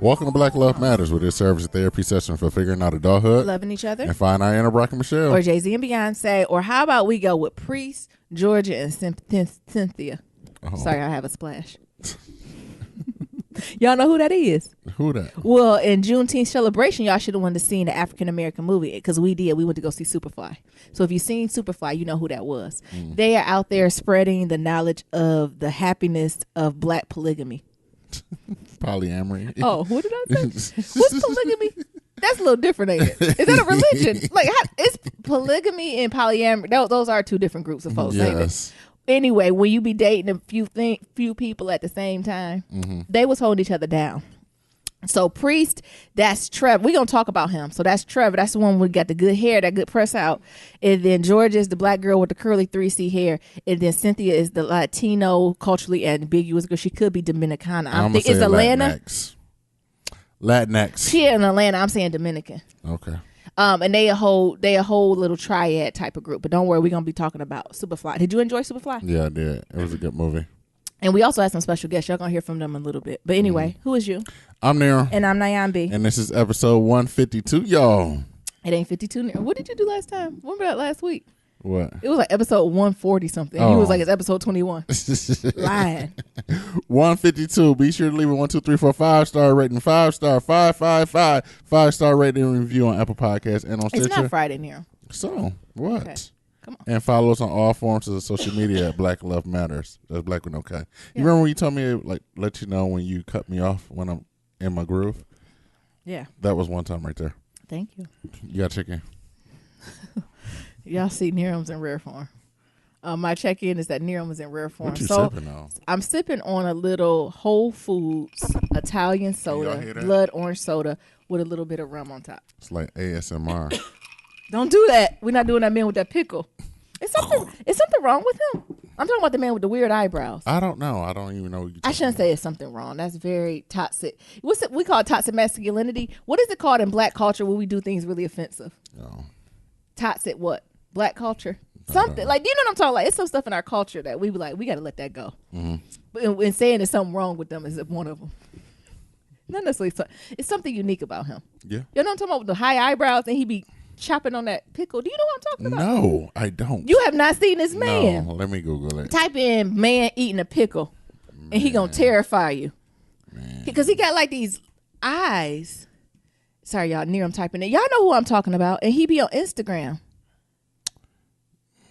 Welcome to Black Love Matters, where this serves as a therapy session for figuring out adulthood, loving each other, and find our inner Brock and Michelle. or Jay-Z and Beyonce, or how about we go with Priest, Georgia, and Cynthia. Oh. Sorry, I have a splash. Y'all know who that is? Who that? Well, in Juneteenth celebration, y'all should have wanted to see the African American movie because we did. We went to go see Superfly. So if you've seen Superfly, you know who that was. They are out there spreading the knowledge of the happiness of black polygamy. Polyamory. Oh, what did I say? What's polygamy? That's a little different, ain't it? Is that a religion? Like, it's polygamy and polyamory. Those are two different groups of folks, ain't it? Yes. Anyway, when you be dating a few people at the same time, they was holding each other down. So Priest, that's Trevor. We're going to talk about him. So that's Trevor. That's the one we got the good hair, that good press out. And then Georgia is the black girl with the curly 3C hair. And then Cynthia is the Latino, culturally ambiguous girl. She could be Dominicana. I'm think it's Atlanta. Latinx. She in Atlanta. I'm saying Dominican. Okay. And they a whole little triad type of group. But don't worry, we're gonna be talking about Superfly. Did you enjoy Superfly? Yeah, I did. It was a good movie. And we also had some special guests. Y'all gonna hear from them a little bit. But anyway, who is you? I'm Nero. And I'm Nyambi. And this is episode 152, y'all. It ain't 52. What did you do last time? Remember that last week? What? It was like episode 140 something. Oh. He was like, it's episode 21. Lying. 152. Be sure to leave a 1, 2, 3, 4, 5-star rating. 5-star, 555. 5-star rating and review on Apple Podcasts and on Stitcher. It's not Friday, Nero. So, what? Okay. Come on. And follow us on all forms of social media at Black Love Matters. That's Black with no K. You remember when you told me, like, let you know when you cut me off when I'm in my groove? Yeah. That was one time right there. Thank you. You got chicken? Y'all see Nerum's in rare form. My check-in is that Nerum is in rare form. What you so sipping on? I'm sipping on a little Whole Foods Italian y'all soda, hear that? blood orange soda with a little bit of rum on top. It's like ASMR. Don't do that. We're not doing that man with that pickle. Is something wrong with him? I'm talking about the man with the weird eyebrows. I don't know. I don't even know what you're I shouldn't say it's something wrong. That's very toxic. We call it toxic masculinity. What is it called in black culture where we do things really offensive? No. Toxic what? Black culture? Something. Like, do you know what I'm talking about? Like, it's some stuff in our culture that we be like, we got to let that go. But in saying there's something wrong with them is one of them. Not necessarily. It's something unique about him. Yeah. You know what I'm talking about? With the high eyebrows and he be chopping on that pickle. Do you know what I'm talking about? No, I don't. You have not seen this man. No, let me Google it. Type in man eating a pickle and he gonna terrify you. Because he got like these eyes. Sorry, y'all. Near I'm typing it. Y'all know who I'm talking about. And he be on Instagram.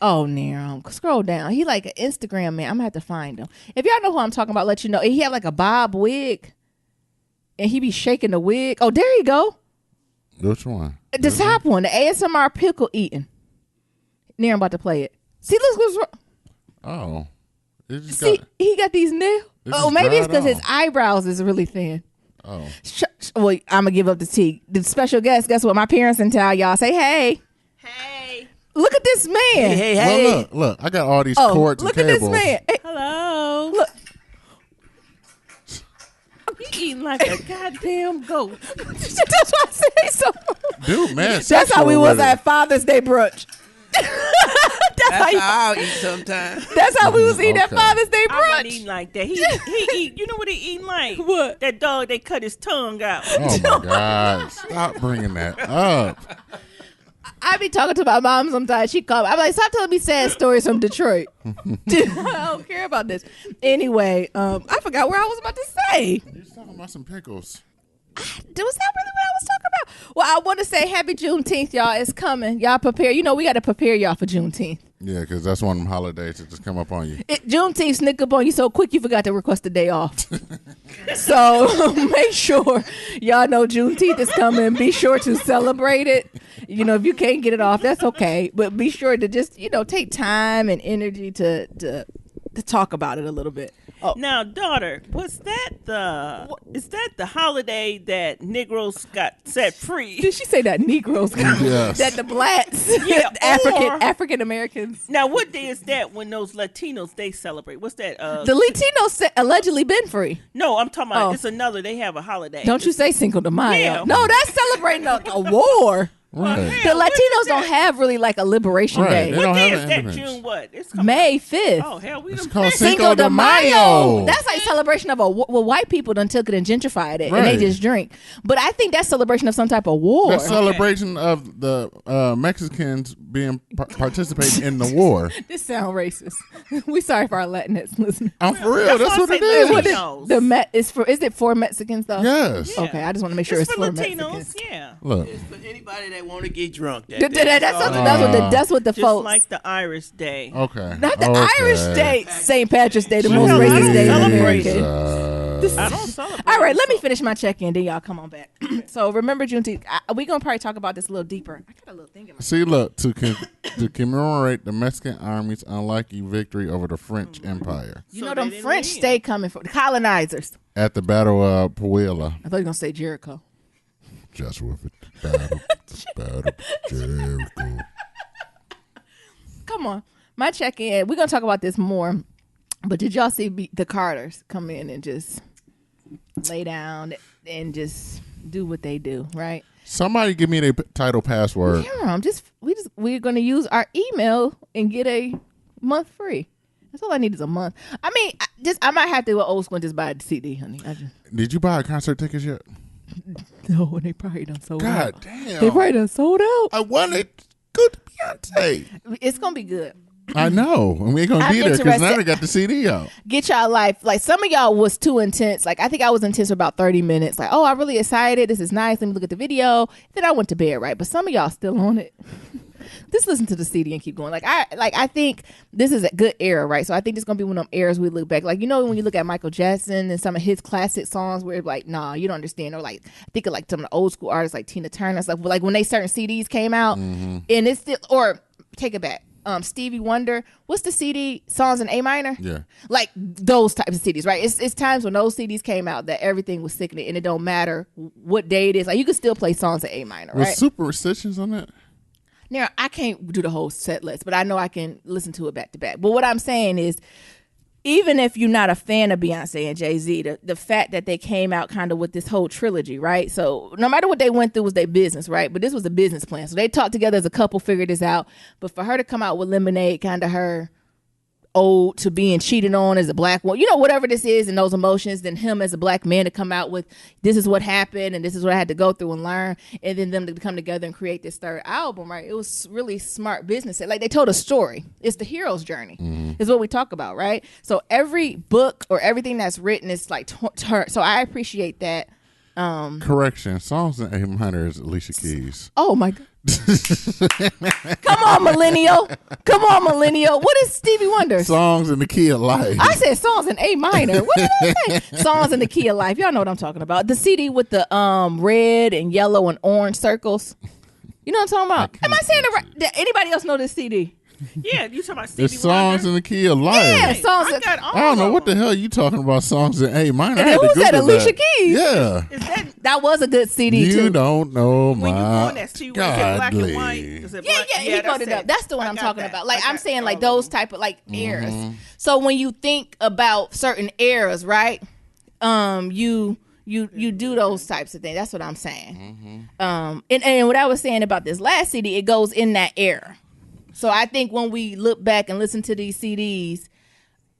Oh, Nero. Scroll down. He like an Instagram man. I'm gonna have to find him. If y'all know who I'm talking about, let you know. And he had like a bob wig. And he be shaking the wig. Oh, there you go. Which one? The top one, the ASMR pickle eating. Nero, I'm about to play it. See, look what's wrong. Oh. It just See, got, he got these nails. It Oh, just maybe it's dried because his off. eyebrows is really thin. oh. Well, I'm gonna give up the tea. The special guest, guess what? My parents in town, y'all. Say hey. Hey. Look at this man. Hey. Well, look. I got all these cords and look at cables. this man. Hey, Hello. look. He eating like a goddamn goat. That's why I say so. Dude, man. That's how we sexual was with it. at Father's Day brunch. That's how I'll eat sometimes. That's how we was eating at Okay. Father's Day I'm not brunch. eating like that. He eat. You know what he eating like? What? That dog. They cut his tongue out. Oh, my God. Stop bringing that up. I be talking to my mom sometimes. She called me. I'm like, stop telling me sad stories from Detroit. I don't care about this. Anyway, I forgot where I was about to say. You're talking about some pickles. Was that really what I was talking about? Well, I want to say happy Juneteenth, y'all. It's coming. Y'all prepare. You know, we got to prepare y'all for Juneteenth. Yeah, because that's one of them holidays that just come up on you. Juneteenth sneak up on you so quick you forgot to request a day off. So make sure y'all know Juneteenth is coming. Be sure to celebrate it. You know, if you can't get it off, that's okay. But be sure to just, take time and energy to talk about it a little bit. Oh, Now, daughter, is that the holiday that Negroes got set free? did she say that Negroes? Yes. That the blacks, Yeah, or- African Americans. Now, what day is that when those Latinos they celebrate? What's that? The Latinos allegedly been free. No, I'm talking about Oh. it's another. They have a holiday. Don't you say Cinco de Mayo? Yeah. No, that's celebrating a war. Right. The Latinos don't have really like a liberation Right. day. They What don't day have is an that? independence. June what? It's coming. May 5th. Oh hell, we It's done called passed Cinco de Mayo. That's like celebration of a well, white people done took it and gentrified it, and Right. they just drink. But I think that's celebration of some type of war. The celebration of the Mexicans being participating in the war. This sound racist. We sorry for our Latinx listeners. I'm for real. That's what it That's what I is. say. Latinos. Is it for Mexicans though? Yes. Yeah. Okay, I just want to make sure It's it's for for Latinos. Mexicans. Yeah. Look. It's for anybody that want to get drunk. That That's day. that's what the Just folks. like the Irish Day. Okay. Not the Okay. Irish Day, St. Patrick's Day, the most Well, I racist don't day in celebrate America. Jesus. I don't celebrate. All right, it, let me so- finish my check-in, then y'all come on back. So remember Juneteenth. We're going to probably talk about this a little deeper. I got a little thing in my See, look, to commemorate the Mexican Army's unlikely victory over the French Empire You So know they them didn't French win. stay coming for the colonizers. at the Battle of Puebla. I thought you were going to say Jericho. Just with it. Battle of Jericho. Come on. My check-in, we're going to talk about this more. But did y'all see the Carters come in and just lay down and just do what they do, right? Somebody give me their title password. Yeah, we're going to use our email and get a month free. That's all I need is a month. I mean, I might have to go old school and just buy a CD, honey. Did you buy concert tickets yet? No, they probably done sold God out. damn. They probably done sold out. I wanted good Beyonce. It's going to be good. I know. And we ain't going to I'm be there because interested. now they got the CD out. Get y'all life. Like some of y'all was too intense. Like I think I was intense for about 30 minutes. Like, oh, I'm really excited. This is nice. Let me look at the video. Then I went to bed, right? But some of y'all still on it. Just listen to the CD and keep going. I think this is a good era, right? So I think it's gonna be one of them eras we look back. Like, you know, when you look at Michael Jackson and some of his classic songs where it's like, nah, you don't understand. Or like think of like some of the old school artists like Tina Turner and stuff. But like when they certain CDs came out and it's still, or take it back. Stevie Wonder, what's the CD? Songs in A minor? Yeah. Like those types of CDs, right? It's times when those CDs came out that everything was sickening and it don't matter what day it is. Like you could still play songs in A minor, Was right? Superstitions on that? Now, I can't do the whole set list, but I know I can listen to it back to back. But what I'm saying is, even if you're not a fan of Beyonce and Jay-Z, the fact that they came out kind of with this whole trilogy, right? So no matter what they went through was their business, right? But this was a business plan. So they talked together as a couple, figured this out. But for her to come out with Lemonade, kind of her ode to being cheated on as a black woman, you know, whatever this is and those emotions, then him as a black man to come out with this is what happened and this is what I had to go through and learn, and then them to come together and create this third album, right? It was really smart business. Like they told a story. It's the hero's journey is what we talk about, right? So every book or everything that's written is like so I appreciate that. Correction. Songs in A minor is Alicia Keys. Oh my God. Come on, millennial. Come on, millennial. What is Stevie Wonder? Songs in the Key of Life. I said songs in A minor. What did I say? Songs in the Key of Life. Y'all know what I'm talking about. The CD with the red and yellow and orange circles. You know what I'm talking about? Am I saying it right? Did anybody else know this CD? Yeah, you talking about Stevie It's Songs Wonder? in the Key of Life. Yeah, songs. I got all I don't know of what the them. hell you talking about. Songs in A minor. And I had who to said Google Alicia that. Keys? Yeah. Is that That was a good CD You too. don't know when you go my on that CD, was it black and white? Is it Yeah, black? yeah, he put it up. That's the one I I'm got talking that. about. Like I I'm got saying, all like of those them. type of like eras. So when you think about certain eras, right? You do those types of things. That's what I'm saying. And what I was saying about this last CD, it goes in that era. So I think when we look back and listen to these CDs,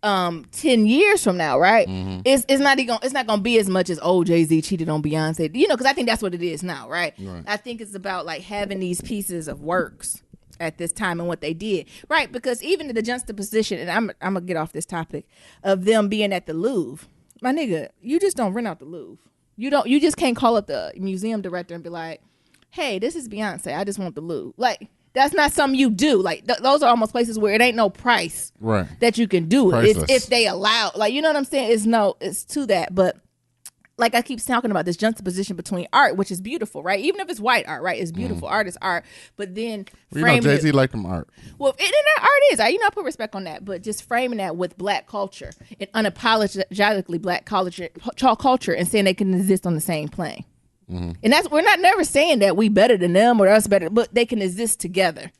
10 years from now, right? It's not gonna be as much as Jay-Z cheated on Beyonce, you know, because I think that's what it is now, right? I think it's about like having these pieces of works at this time and what they did, right? Because even the juxtaposition, and I'm gonna get off this topic of them being at the Louvre, my nigga, you just don't rent out the Louvre. You just can't call up the museum director and be like, hey, this is Beyonce, I just want the Louvre. Like, that's not something you do. Like those are almost places where it ain't no price Right. that you can do it. It's Priceless. if they allow, like, you know what I'm saying? It's to that. But like I keep talking about this juxtaposition between art, which is beautiful, right? Even if it's white art, right? It's beautiful. Art is art. But then You know, framing Jay-Z it, like them art. well, and that art is, you know, I put respect on that, but just framing that with black culture and unapologetically black culture and saying they can exist on the same plane. And that's, we're not never saying that we better than them or us better, but they can exist together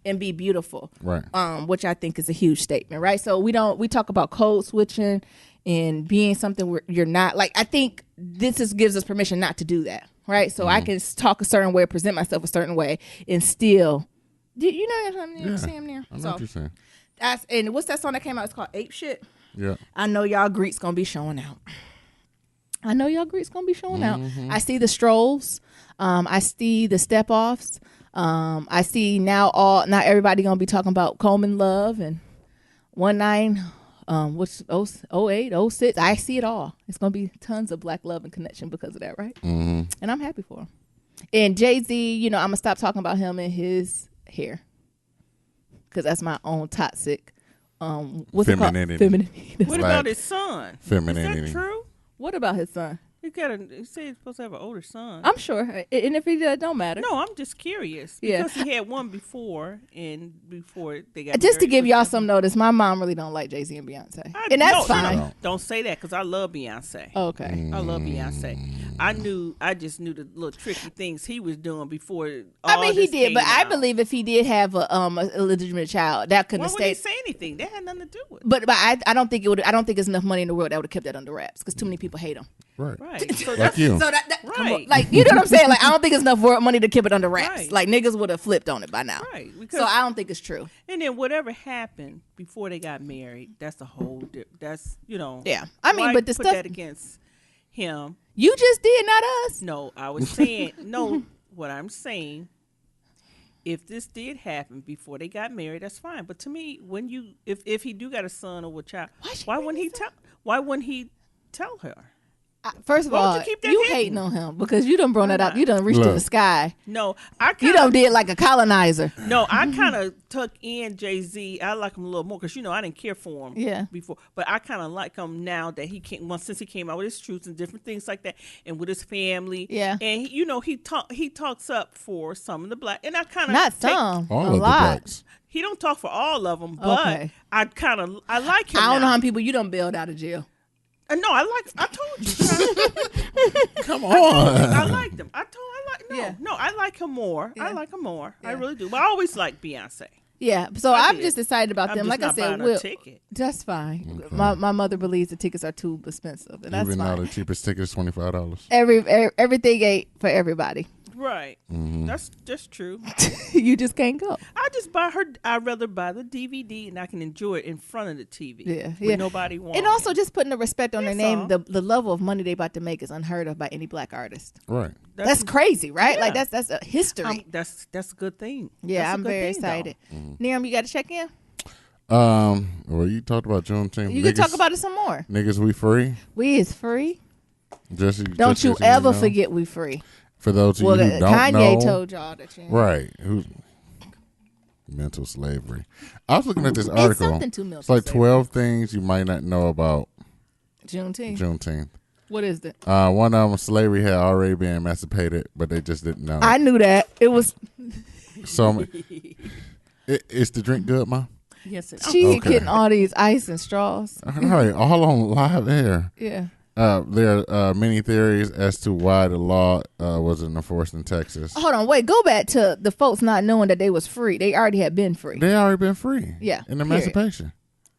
and be beautiful. Right. Which I think is a huge statement, right? So we talk about code switching and being something where you're not, like, I think this gives us permission not to do that. right? So I can talk a certain way, present myself a certain way, and still, you know what I'm saying there? I know what you're saying. And what's that song that came out? It's called Ape Shit. Yeah. I know y'all Greeks gonna be showing out. I see the strolls. I see the step offs. I see not everybody gonna be talking about Coleman Love and 19 what's 08, 06. I see it all. It's gonna be tons of black love and connection because of that, right? And I'm happy for him. And Jay-Z, I'm gonna stop talking about him and his hair because that's my own toxic what's femininity. It called? Femininity. What about his son? Femininity. Is that true? What about his son? He said he's supposed to have an older son. I'm sure, and if he does, don't matter. No, I'm just curious because he had one before they got just to married. give y'all some notice, my mom really don't like Jay-Z and Beyonce, and that's fine. Don't say that because I love Beyonce. Okay, I love Beyonce. I just knew the little tricky things he was doing before. He did, but I believe if he did have a illegitimate child, that couldn't Why have would he stayed. say anything? That had nothing to do with it. But I don't think it would. I don't think there's enough money in the world that would have kept that under wraps because too many people hate him. Right. So Like you. So that come on, Right. like you know what I'm saying? Like I don't think it's enough money to keep it under wraps. Right. Like niggas would have flipped on it by now. Right. So I don't think it's true. And then whatever happened before they got married, that's a whole. That's Yeah. I mean, why but the put stuff that against him. you just did, not us. No, I was saying no. What I'm saying, if this did happen before they got married, that's fine. But to me, when if he do got a son or a child, why wouldn't he tell her? First of Why would all, you keep that you hidden? hating on him because you done brought that up. You done reached to Look. the sky. No, I You kinda, done did like a colonizer. No, I kind of tuck in Jay-Z. I like him a little more because I didn't care for him before, but I kind of like him now that he came. Well, since he came out with his truths and different things like that, and with his family, Yeah. and he talks up for some of the black, and I kind of Not some, All a of the lot. blacks. He don't talk for all of them, but Okay. I like him. I don't know now. how many people you done bailed out of jail. No, I told you. Come I on. like them. I like him more. I like him more. I really do. But I always like Beyonce. Yeah, so I I'm did. just excited about I'm them. just Like I not said, buying a ticket. that's fine. Okay. My mother believes the tickets are too expensive, and that's Even though fine. the cheapest ticket is $25. Everything ain't for everybody. Right. Mm-hmm. That's just true. You just can't go. I'd rather buy the DVD and I can enjoy it in front of the TV. Yeah, with yeah. nobody wants. And also just putting the respect on their That's name. all. The level of money they about to make is unheard of by any black artist. Right. That's crazy, right? Yeah. Like that's a history. That's a good thing. Yeah, That's a I'm good very thing, though. excited. Niram, you got to check in. Well, you talked about Juneteenth. You can talk about it some more. Niggas, we free. We is free. Jesse, Don't Jesse, you ever forget we free. For those of Well, you who don't Kanye know, told y'all that. right? Who's mental slavery? I was looking at this article. something to mental It's like slavery. 12 things you might not know about Juneteenth. Juneteenth. What is it? One of them, slavery had already been emancipated, but they just didn't know. I knew that. It was So, is the drink good, Ma? Yes, it she Okay. getting all these ice and straws. All right, all on live air. Yeah. There are many theories as to why the law wasn't enforced in Texas. Hold on, wait. Go back to the folks not knowing that they was free. They already had been free. They already been free. Yeah, In period. emancipation.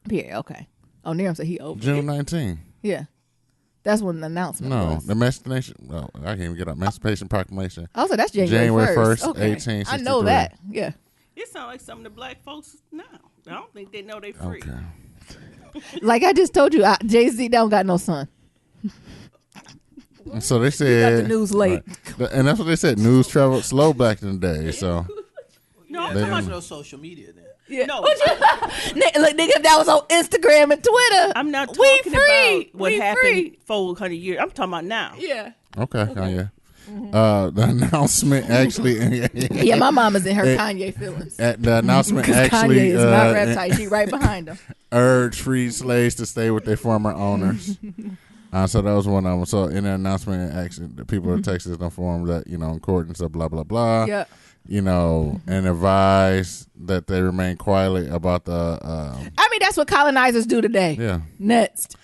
Period. Okay. Oh, Niram said he over. June 19. Yeah. That's when the announcement No, was. the Emancipation. No, I can't even get up. Emancipation Proclamation. Also, that's January 1st. Okay. 1863. I know that. Yeah. It sounds like some of the black folks now. I don't think they know they free. Okay. Like I just told you, Jay-Z don't got no son. And so they said. got the news late. Right. And that's what they said. News traveled slow back in the day. So No, Yeah, They there was didn't- no social media then. Yeah. No. Look, nigga, if that was on Instagram and Twitter. I'm not We talking free. about what We happened free. 400 years. I'm talking about now. Yeah. okay, Kanye. The announcement actually. Yeah, my mama's in her Kanye feelings. The announcement Because actually Kanye is not rap tight. She right behind him. urged freed slaves to stay with their former owners. So that was one of them. So in the announcement, actually, the people of Texas informed that in accordance of blah blah blah. Yeah. And advised that they remain quietly about the. I mean, that's what colonizers do today. Yeah. Next.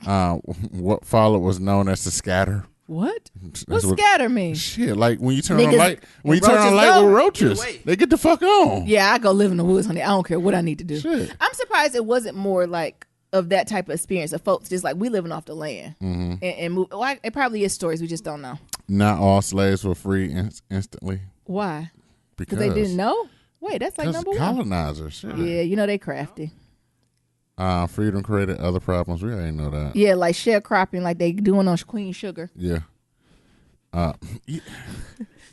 What followed was known as the scatter. What? That's What's what- scatter mean? Shit, like when you turn Niggas- on light, when you turn roaches on light go. with roaches, Get away. they get the fuck on. Yeah, I go live in the woods, honey. I don't care what I need to do. Shit. I'm surprised it wasn't more like of that type of experience of folks just like we living off the land and move. Well, it probably is stories we just don't know. not all slaves were free instantly. Why? Because they didn't know. Wait, that's like number one. Colonizers. Yeah, you know they crafty. Freedom created other problems. We already know that. Yeah, like sharecropping, like they doing on Queen Sugar. Yeah. Yeah.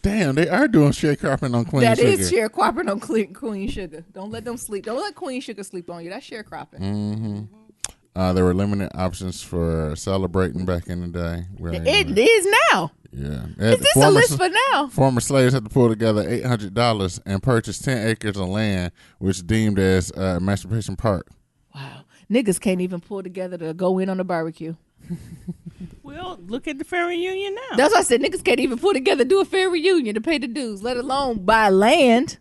Damn, they are doing sharecropping on Queen Sugar. That is sharecropping on Queen Sugar. Don't let them sleep. Don't let Queen Sugar sleep on you. That's sharecropping. Mm-hmm. There were limited options for celebrating back in the day. It is now. Yeah. Is this a list for now? Former slaves had to pull together $800 and purchase 10 acres of land, which deemed as Emancipation Park. Wow. Niggas can't even pull together to go in on the barbecue. Well, look at the family reunion now. That's why I said niggas can't even pull together to do a fair reunion to pay the dues, let alone buy land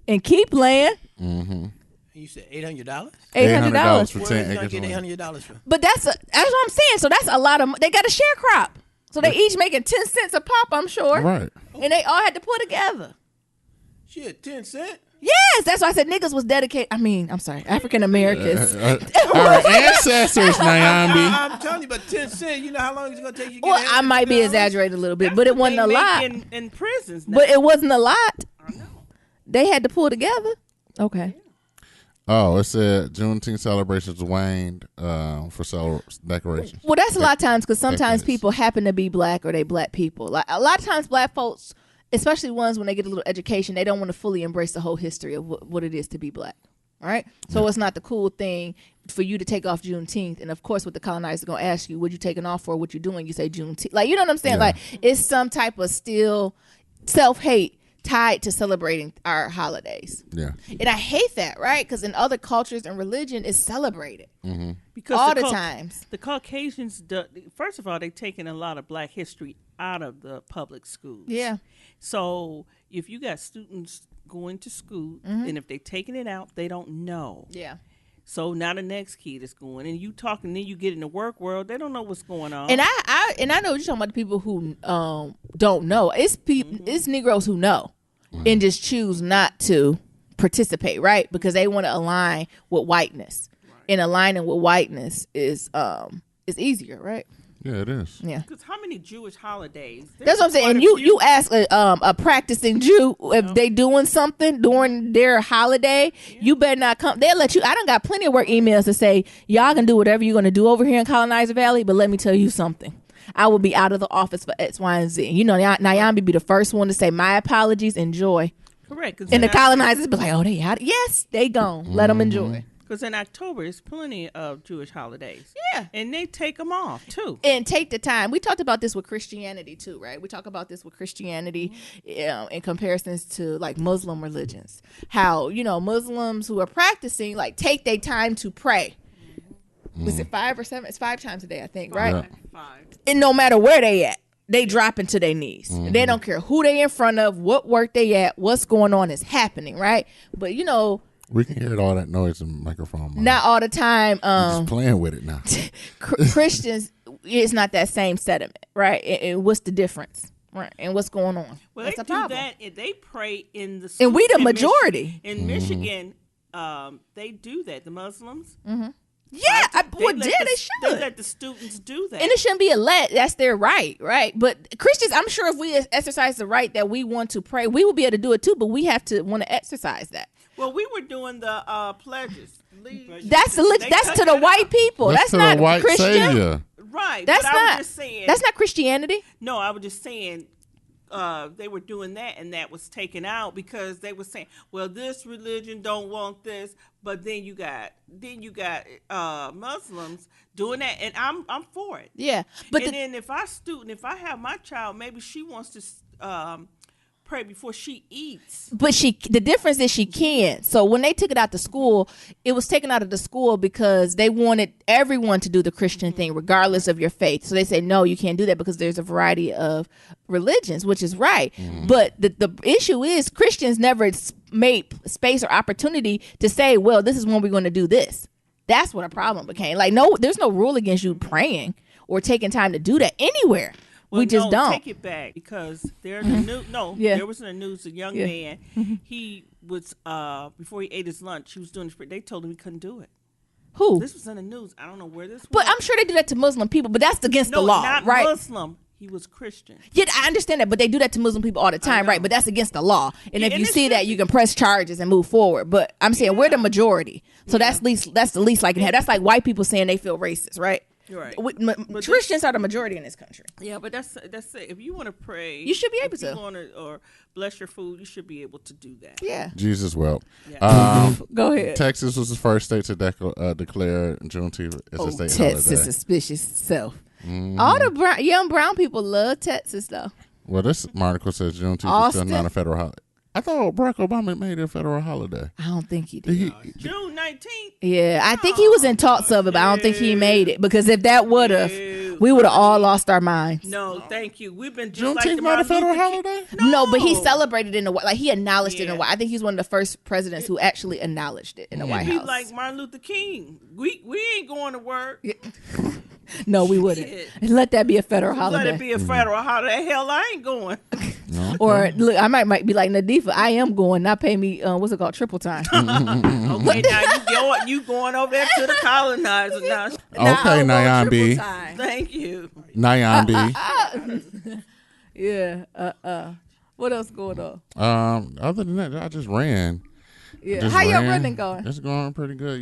and keep land. Mm-hmm. You said $800? $800 for 10 Where acres. get $800 from? But that's what I'm saying. So that's a lot of. They got a sharecrop. So they each making 10 cents a pop, I'm sure. Right. And they all had to pull together. Shit, 10 cents? Yes, that's why I said niggas was dedicated. I mean, I'm sorry, African Americans. Our ancestors, Nyambi. I'm telling you, but 10 cents, you know how long it's going to take you to get Well, I might be exaggerating a little bit, but it wasn't a lot. In prisons now. But it wasn't a lot. I know. They had to pull together. Okay. Oh, it said Juneteenth celebrations waned for decorations. Well, that's a lot of times because sometimes Decades. people happen to be black or they black people. Like a lot of times, black folks, especially ones when they get a little education, they don't want to fully embrace the whole history of what it is to be black. All right, so it's not the cool thing for you to take off Juneteenth, and of course, what the colonizers are gonna ask you, what you taking off for? What you doing? You say Juneteenth, like you know what I'm saying? Yeah. Like it's some type of still self-hate tied to celebrating our holidays. Yeah. And I hate that, right? Because in other cultures and religion, it's celebrated Because all the times. The Caucasians, first of all, they've taken a lot of black history out of the public schools. Yeah. So if you got students going to school, and if they're taking it out, they don't know. Yeah. So now the next kid is going, and you talking, then you get in the work world, they don't know what's going on. And I know you're talking about the people who don't know. It's people, it's Negroes who know and just choose not to participate, right? Because they want to align with whiteness, and aligning with whiteness is easier, right? Yeah, it is. Yeah. Because how many Jewish holidays? That's what I'm saying. And you ask a practicing Jew if they doing something during their holiday, you better not come. They'll let you. I done got plenty of work emails to say y'all can do whatever you're gonna do over here in Colonizer Valley, but let me tell you something. I will be out of the office for X, Y, and Z. You know, Nyambi be the first one to say my apologies, enjoy. Correct. And the colonizers be like, oh, they out. Yes, they gone. Let them enjoy. Because in October, there's plenty of Jewish holidays. Yeah. And they take them off, too. And take the time. We talked about this with Christianity, too, right? We talk about this with Christianity in comparisons to, like, Muslim religions. How, you know, Muslims who are practicing, like, take their time to pray. Was it 5 or 7? It's 5 times a day, I think, right? Yeah. 5. And no matter where they at, they drop into their knees. They don't care who they in front of, what work they at, what's going on is happening, right? But, you know, We can hear all that noise in the microphone. Man. not all the time. Just playing with it now. Christians, it's not that same sediment, right? And what's the difference, right? And what's going on? Well, That's they a do problem. that, and they pray in the And we the in majority. In Michigan, they do that. The Muslims. Yeah, They let they the- should. They let the students do that. And it shouldn't be a let. That's their right, right? But Christians, I'm sure if we exercise the right that we want to pray, we will be able to do it too. But we have to want to exercise that. Well, we were doing the pledges. That's to the white people. That's to not the white Christian. savior. Right. That's but I not. was just saying. That's not Christianity. No, I was just saying they were doing that, and that was taken out because they were saying, well, this religion don't want this, but then you got Muslims doing that, and I'm for it. Yeah, but then if I have my child, maybe she wants to pray before she eats. But the difference is she can. So when they took it out to school, it was taken out of the school because they wanted everyone to do the Christian thing, regardless of your faith. So they say, no, you can't do that because there's a variety of religions, which is right. But the issue is Christians never made space or opportunity to say, well, this is when we're going to do this. That's what a problem became. Like, no, there's no rule against you praying or taking time to do that anywhere. Well, we just don't. Take it back because there's a new there was in the news a young man. He was before he ate his lunch, he was doing this. They told him he couldn't do it. Who? This was in the news. I don't know where this was. But I'm sure they do that to Muslim people, but that's against the law, not right? Muslim. He was Christian. Yeah, I understand that, but they do that to Muslim people all the time, right? But that's against the law. And Yeah, if and you it's see that, you can press charges and move forward. But I'm saying we're the majority, so that's the least I can have. That's like white people saying they feel racist, right? Right. Christians are the majority in this country. Yeah, but that's it. If you want to pray, You should be able if you to. wanna, or bless your food, you should be able to do that. Yeah. Jesus wept. Go ahead. Texas was the first state to declare Juneteenth as a state Texas holiday. suspicious self. All the young brown people love Texas though. Well, this article says Juneteenth is Austin? still not a federal holiday. I thought Barack Obama made it a federal holiday. I don't think he did. June 19th. Yeah, I think he was in talks of it, but I don't think he made it because if that would have, we would have all lost our minds. No, thank you. We've been just like Juneteenth the not a Martin federal Luther King- holiday? No, but he celebrated in the like he acknowledged it in the Yeah. White. I think he's one of the first presidents who actually acknowledged it in the White Be House. like Martin Luther King. We ain't going to work. No, we wouldn't. Shit. Let that be a federal Let holiday. it be a federal holiday. Hell, I ain't going. Or look, I might be like Nadifa. I am going. Not pay me. What's it called? Triple time. Okay, now you going over there to the colonizer now. Okay, Nayan B. Thank you. Nayan B. Yeah. What else going on? Other than that, I just ran. Yeah. Just How your ran. running going? It's going pretty good.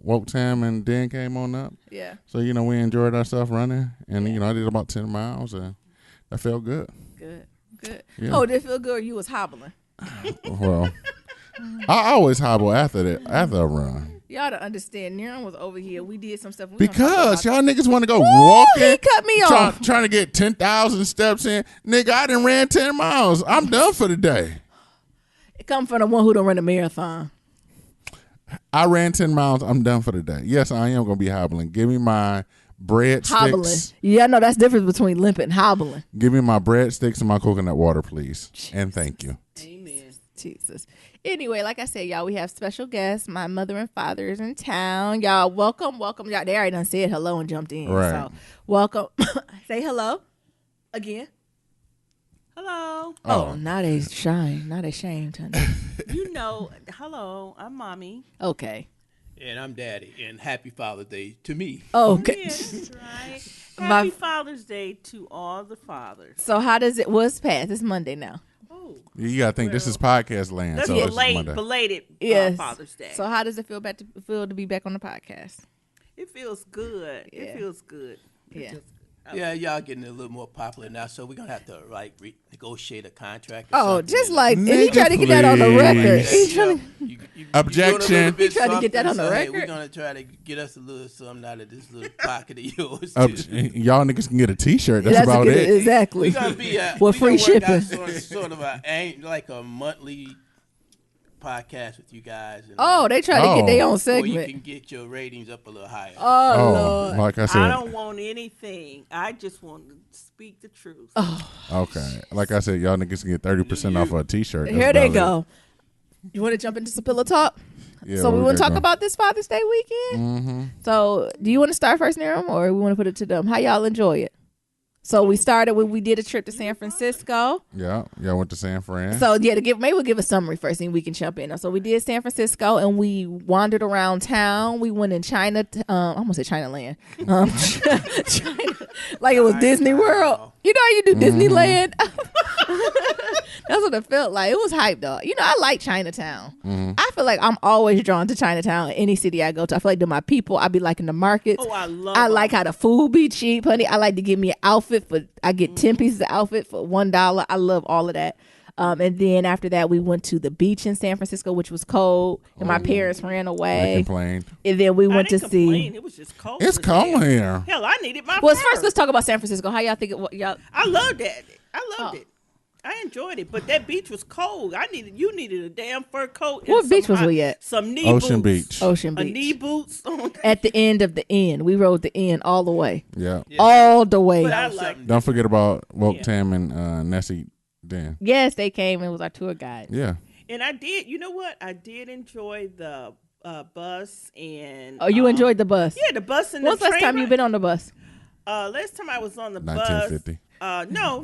Woke Tam and Den came on up. Yeah. So, we enjoyed ourselves running. And, I did about 10 miles and that felt good. Good. Yeah. Oh, did it feel good? Or you was hobbling. Well, I always hobble after a run. Y'all don't understand. Niran was over here. We did some stuff. Because y'all niggas want to go Ooh, walking. he cut me off. Trying to get 10,000 steps in. Nigga, I done ran 10 miles. I'm done for the day. It come from the one who don't run a marathon. I ran 10 miles. I'm done for the day. Yes, I am going to be hobbling. Give me my Hobbling. breadsticks. Yeah, no, that's the difference between limping and hobbling. Give me my breadsticks and my coconut water, please. And thank you. Amen. Jesus. Anyway, like I said, y'all, we have special guests. My mother and father is in town. Y'all, welcome. Y'all, they already done said hello and jumped in. Right. So, welcome. Say hello again. Hello. Oh, now they shy. Now they shamed, honey. Hello, I'm mommy. Okay. And I'm Daddy. And happy Father's Day to me. Okay. Yeah, that's right. My- Happy Father's Day to all the fathers. So, how does it was past? It's Monday now. Oh, You got to think this is podcast land. that's So this is Monday. belated Yes. Father's Day. So, how does it feel to be back on the podcast? It feels good. Yeah. It feels good. Yeah. Yeah, y'all getting a little more popular now, so we're going to have to negotiate a contract. Oh, something, just you know. like Nigga, he trying to get that on the please. record. Yeah, He trying to, you Objection. doing a little bit He trying to get that something, on the so, hey, record. we're going to try to get us a little something out of this little pocket of yours. Y'all niggas can get a T-shirt. That's about a good- it. Exactly. We're going to be With free shipping. Sort of a monthly podcast with you guys. And, Oh, they try to get their own or you segment. can get your ratings up a little higher. Oh, Lord. Like I I said. don't want anything. I just want to speak the truth. Okay. Like I said, y'all niggas can get 30% off of a T-shirt. That's Here they about go. You want to jump into some pillow talk? it. Yeah, So we we're want to talk gonna- about this Father's Day weekend? Mm-hmm. So do you want to start first, Niram, or we want to put it to them? How y'all enjoy it? So we started when we did a trip to San Francisco. Yeah, y'all went to San Fran. So yeah, maybe we'll give a summary first, and we can jump in. So we did San Francisco, and we wandered around town. We went in China. I almost said Chinaland, China, like it was Disney World. You know how you do Disneyland. That's what it felt like. It was hype though. I like Chinatown. I feel like I'm always drawn to Chinatown. Any city I go to, I feel like to my people. I be liking the markets. Oh, I like how the food be cheap, honey. I like to give me an outfit I get 10 pieces of outfit for $1. I love all of that. And then after that, we went to the beach in San Francisco, which was cold, and my parents ran They away. complained. And then we I went to didn't complain. see. It was just cold. It's as cold hell. here. Hell, I needed my Well, fur. first let's talk about San Francisco. How y'all think y'all? I loved that. I loved Oh. it. I enjoyed it, but that beach was cold. You needed a damn fur coat. and What some beach was hot- we at? Some knee Ocean boots. Beach. Ocean A Beach. knee boots. on. At the end of the end, we rode the end all the way, Yeah. all the way. But I like. Don't forget about Woke Yeah. Tam and Nessie Den. Yes, they came and was our tour guide. Yeah. And I did. You know what? I did enjoy the bus and. Oh, you enjoyed the bus? Yeah, the bus and When's the the train. last time you been on the bus? Last time I was on the 1950. bus. No.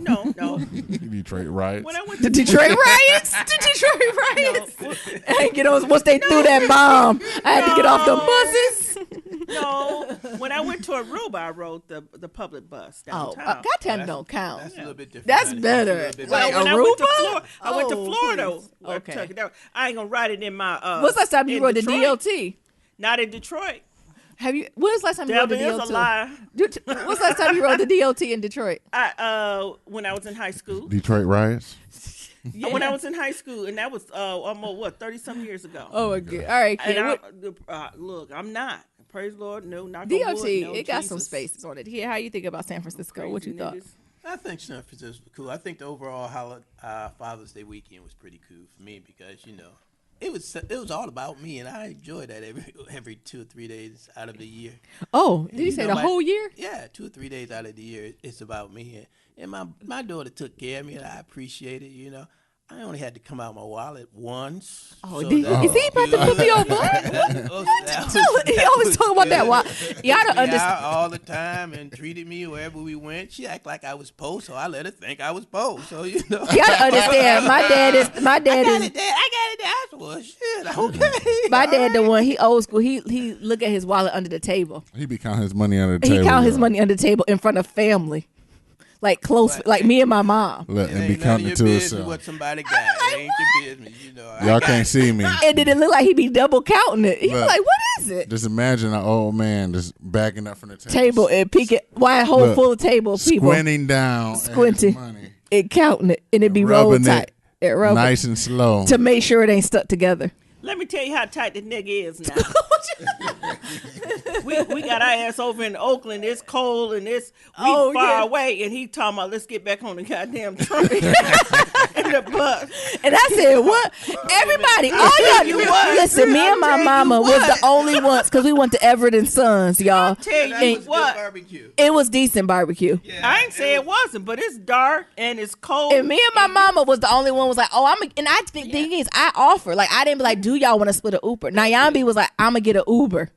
Detroit riots. When I went The to Detroit riots. The Detroit rieriots. I ain't get on once they threw that bomb. I had to get off the buses. No, when I went to Aruba, I rode the public bus downtown. Goddamn don't count. That's a little bit different. That's honey. better. That's a little bit Like different. When I went to Aruba? Florida. Oh, please. Okay. I ain't gonna ride it in my. When's the last time you in rode the Detroit. DLT? Not in Detroit. Have you? When's the last time you rode the Devil is a DLT? lie. When's the last time you rode the DLT in Detroit? When I was in high school. Detroit riots. Yeah. When I was in high school, and that was almost 30-some years ago. Oh my god! All right, kid. And look, I'm not. Praise the Lord, no, not on DOT, wood, no, it got Jesus. some spaces on it. Here, how you think about San Francisco? What you Crazy thought? niggas. I think San Francisco was cool. I think the overall Father's Day weekend was pretty cool for me because it was all about me, and I enjoy that every 2 or 3 days out of the year. Oh, did he You say know, the like- whole year? Yeah, 2 or 3 days out of the year, it's about me, and my daughter took care of me, and I appreciate it. I only had to come out my wallet once. Oh, so is that he was about to good. put me on butt? He always talking about that. Why? Y'all don't Took me understand. out all the time and treated me wherever we went. She act like I was post, so I let her think I was post. So Y'all don't understand. My dad is. I got it, Dad. I said, well, shit, okay. My dad, the one, he old school. He look at his wallet under the table. He be counting his money under the He table. count his yo. money under the table in front of family, like close, like me and my mom. Look, It and be ain't none of counting your it to business himself. what somebody got. It ain't your business, I Y'all got can't it. see me. And then it looked like he be double counting it. He be Look. like, "What is it?" Just imagine an old man just backing up from the Table and peeking. Why a whole Look, full table of people squinting down, Squinting. at his money, and counting it, and it be rolled rubbing tight. It rubbing nice and slow. to make sure it ain't stuck together. Let me tell you how tight the nigga is now. we got our ass over in Oakland. It's cold and we far away. And he talking about let's get back on the goddamn train in the bus. And I said, "What? Everybody, all y'all, listen. Me and my mama was the only ones because we went to Everett and Sons, y'all. Tell That you was good what, barbecue. It was decent barbecue. I ain't say it wasn't, but it's dark and it's cold. And me and my mama was the only one was like, oh, and I think thing is, I offer. Like, I didn't be like, do y'all want to split an Uber? Nyambi was like, I'm going to get an Uber.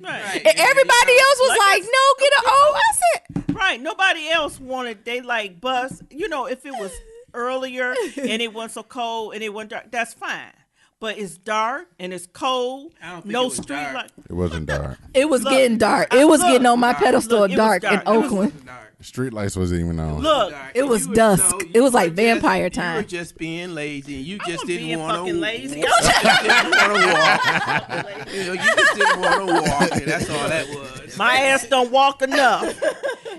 Right. And everybody else was like, no, get an Uber. I said, Right. Nobody else wanted, they like bus. If it was earlier and it wasn't so cold and it wasn't dark, that's fine. But it's dark and it's cold. I don't think No it was street dark. light. It wasn't dark. it was Look, getting dark. It was look, getting on my dark. pedestal Look, it was dark in dark. It was Oakland. Street lights wasn't even on. Look, It was dusk. It was like vampire You were time. just being lazy. You I just wasn't didn't being want fucking to. lazy. You just didn't want to walk. You just didn't want to walk. And that's all that was. my ass don't walk enough.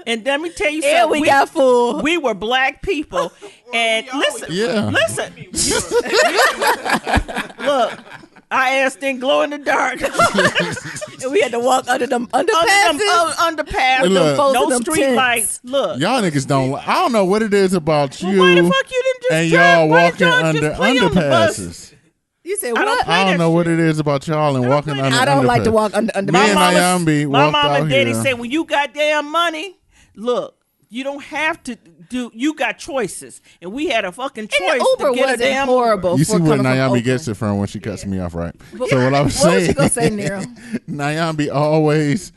And let me tell you Yeah, something. we got full. We were black people. And we always- Yeah. listen. Look, our ass didn't glow in the dark. And we had to walk under them underpasses. Underpass, Hey, look. folks in no them street tents. lights. Look. Y'all niggas don't. I don't know what it is about you Why the fuck you didn't just and drive? y'all Why walking y'all under just play on the bus? underpasses. You said I don't what? play I don't that know what shit. it is about y'all and walking play under that. I don't like to underpasses. walk under Me and passes. Nyambi My walked mom out and daddy here. said, when you got damn money, look, you don't have to do. You got choices, and we had a fucking choice. And the Uber to get a wasn't damn horrible. You for see where coming from Nyambi Oakland. gets it from when she cuts me off, right? So what I was What was saying, you gonna say, Nero? Nyambi always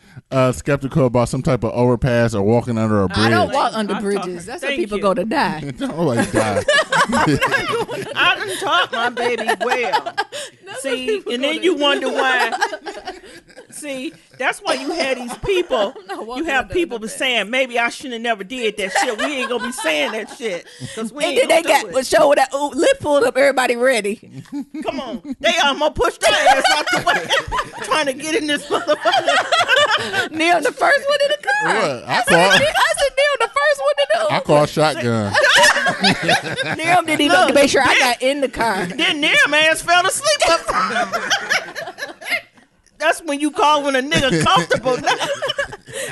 skeptical about some type of overpass or walking under a bridge. I don't walk under I talk- bridges. That's where thank people you. go to die. Don't nobody die. I done taught my baby well. See, and then you wonder why. See, that's why you had these people. You walking have under people the be saying, maybe I shouldn't have never did that shit. We ain't gonna be saying that shit. Because we And ain't then they gonna do got it. show that lip pulled up. Everybody ready. Come on. They almost pushed their ass out the way. Trying to get in this motherfucker. Neil, the first one in the car. What? I said Neil, the first one in the I call shotgun. Neil didn't even make sure I got in the car. Then their ass fell asleep up. That's when you call when a nigga comfortable.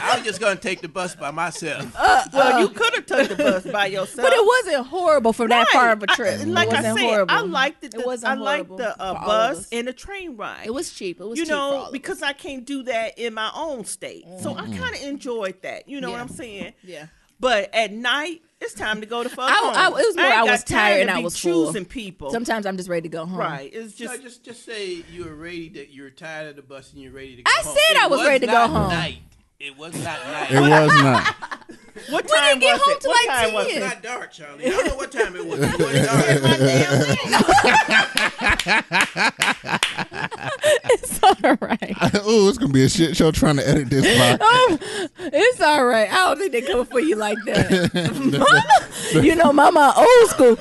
I was just gonna take the bus by myself. Well, you could have took the bus by yourself. But it wasn't horrible for that Right. far of a trip. Like it I wasn't said, horrible. I liked it. It wasn't I liked horrible the for all of bus us. and the train ride. It was cheap. It was You cheap for all know, of because I can't do that in my own state. So I kind of enjoyed that. You know Yeah. what I'm saying? Yeah. But at night, it's time to go to fuck I- home. it was more ain't I got was time tired to and I be was full. choosing people. Sometimes I'm just ready to go home. Right. It's Just, just just say you were ready that you were tired of the bus and you're ready to go I home. said I was ready to go not home. Night. It was not night. It was not. what We time didn't get was home it? till What like time was 10. it? It's not dark, Charlie. I don't know what time it was. It was dark. It's It's all right. Ooh, it's gonna be a shit show trying to edit this podcast. It's all right. I don't think they come for you like that. Mama, you know, Mama old school.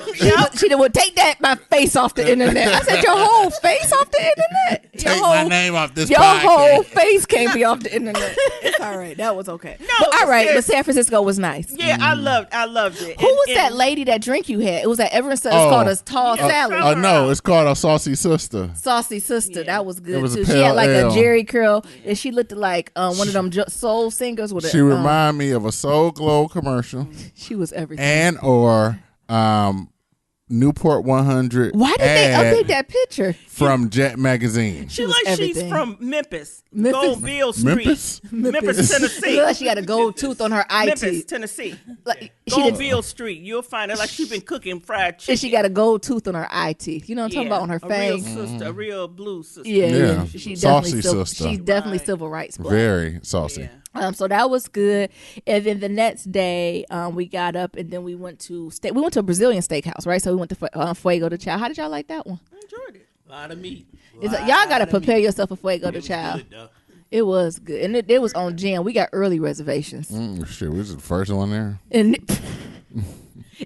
She would take my face off the internet. I said, your whole face off the internet? Take my name off this Your podcast. whole face can't be off the internet. It's all right. That was okay. No, but all right. But San Francisco was nice. Yeah, I loved it. Who was that lady that drink you had? It was at Everett. It's called a tall salad. No, it's called a saucy sister. Saucy sister. That was good was a too. She pale had like ale. a Jerry curl, and she looked like one of them soul singers with She reminded me of a Soul Glow commercial she was everything. and or Newport 100. Why did they update that picture? From Jet Magazine? She was like everything. she's from Memphis, Memphis? Goldville Street, Memphis? Tennessee. Look like she got a gold tooth on her eye Memphis, teeth. Tennessee. Like, she did, Goldville Street. You'll find her like she's been cooking fried chicken. and she got a gold tooth on her eye teeth. You know what I'm talking about on her a real face? sister, a real blue sister. Yeah, Yeah. She Saucy definitely sister. she's definitely Right. civil rights. Black. Very saucy. Yeah. So that was good. And then the next day, we got up and then we went to a Brazilian steakhouse, right? So we went to Fuego de Chao. How did y'all like that one? I enjoyed it. A lot of meat. Y'all got to prepare yourself for Fuego de Chao. It was good, and it was on Jam. We got early reservations, Shit, we was the first one there.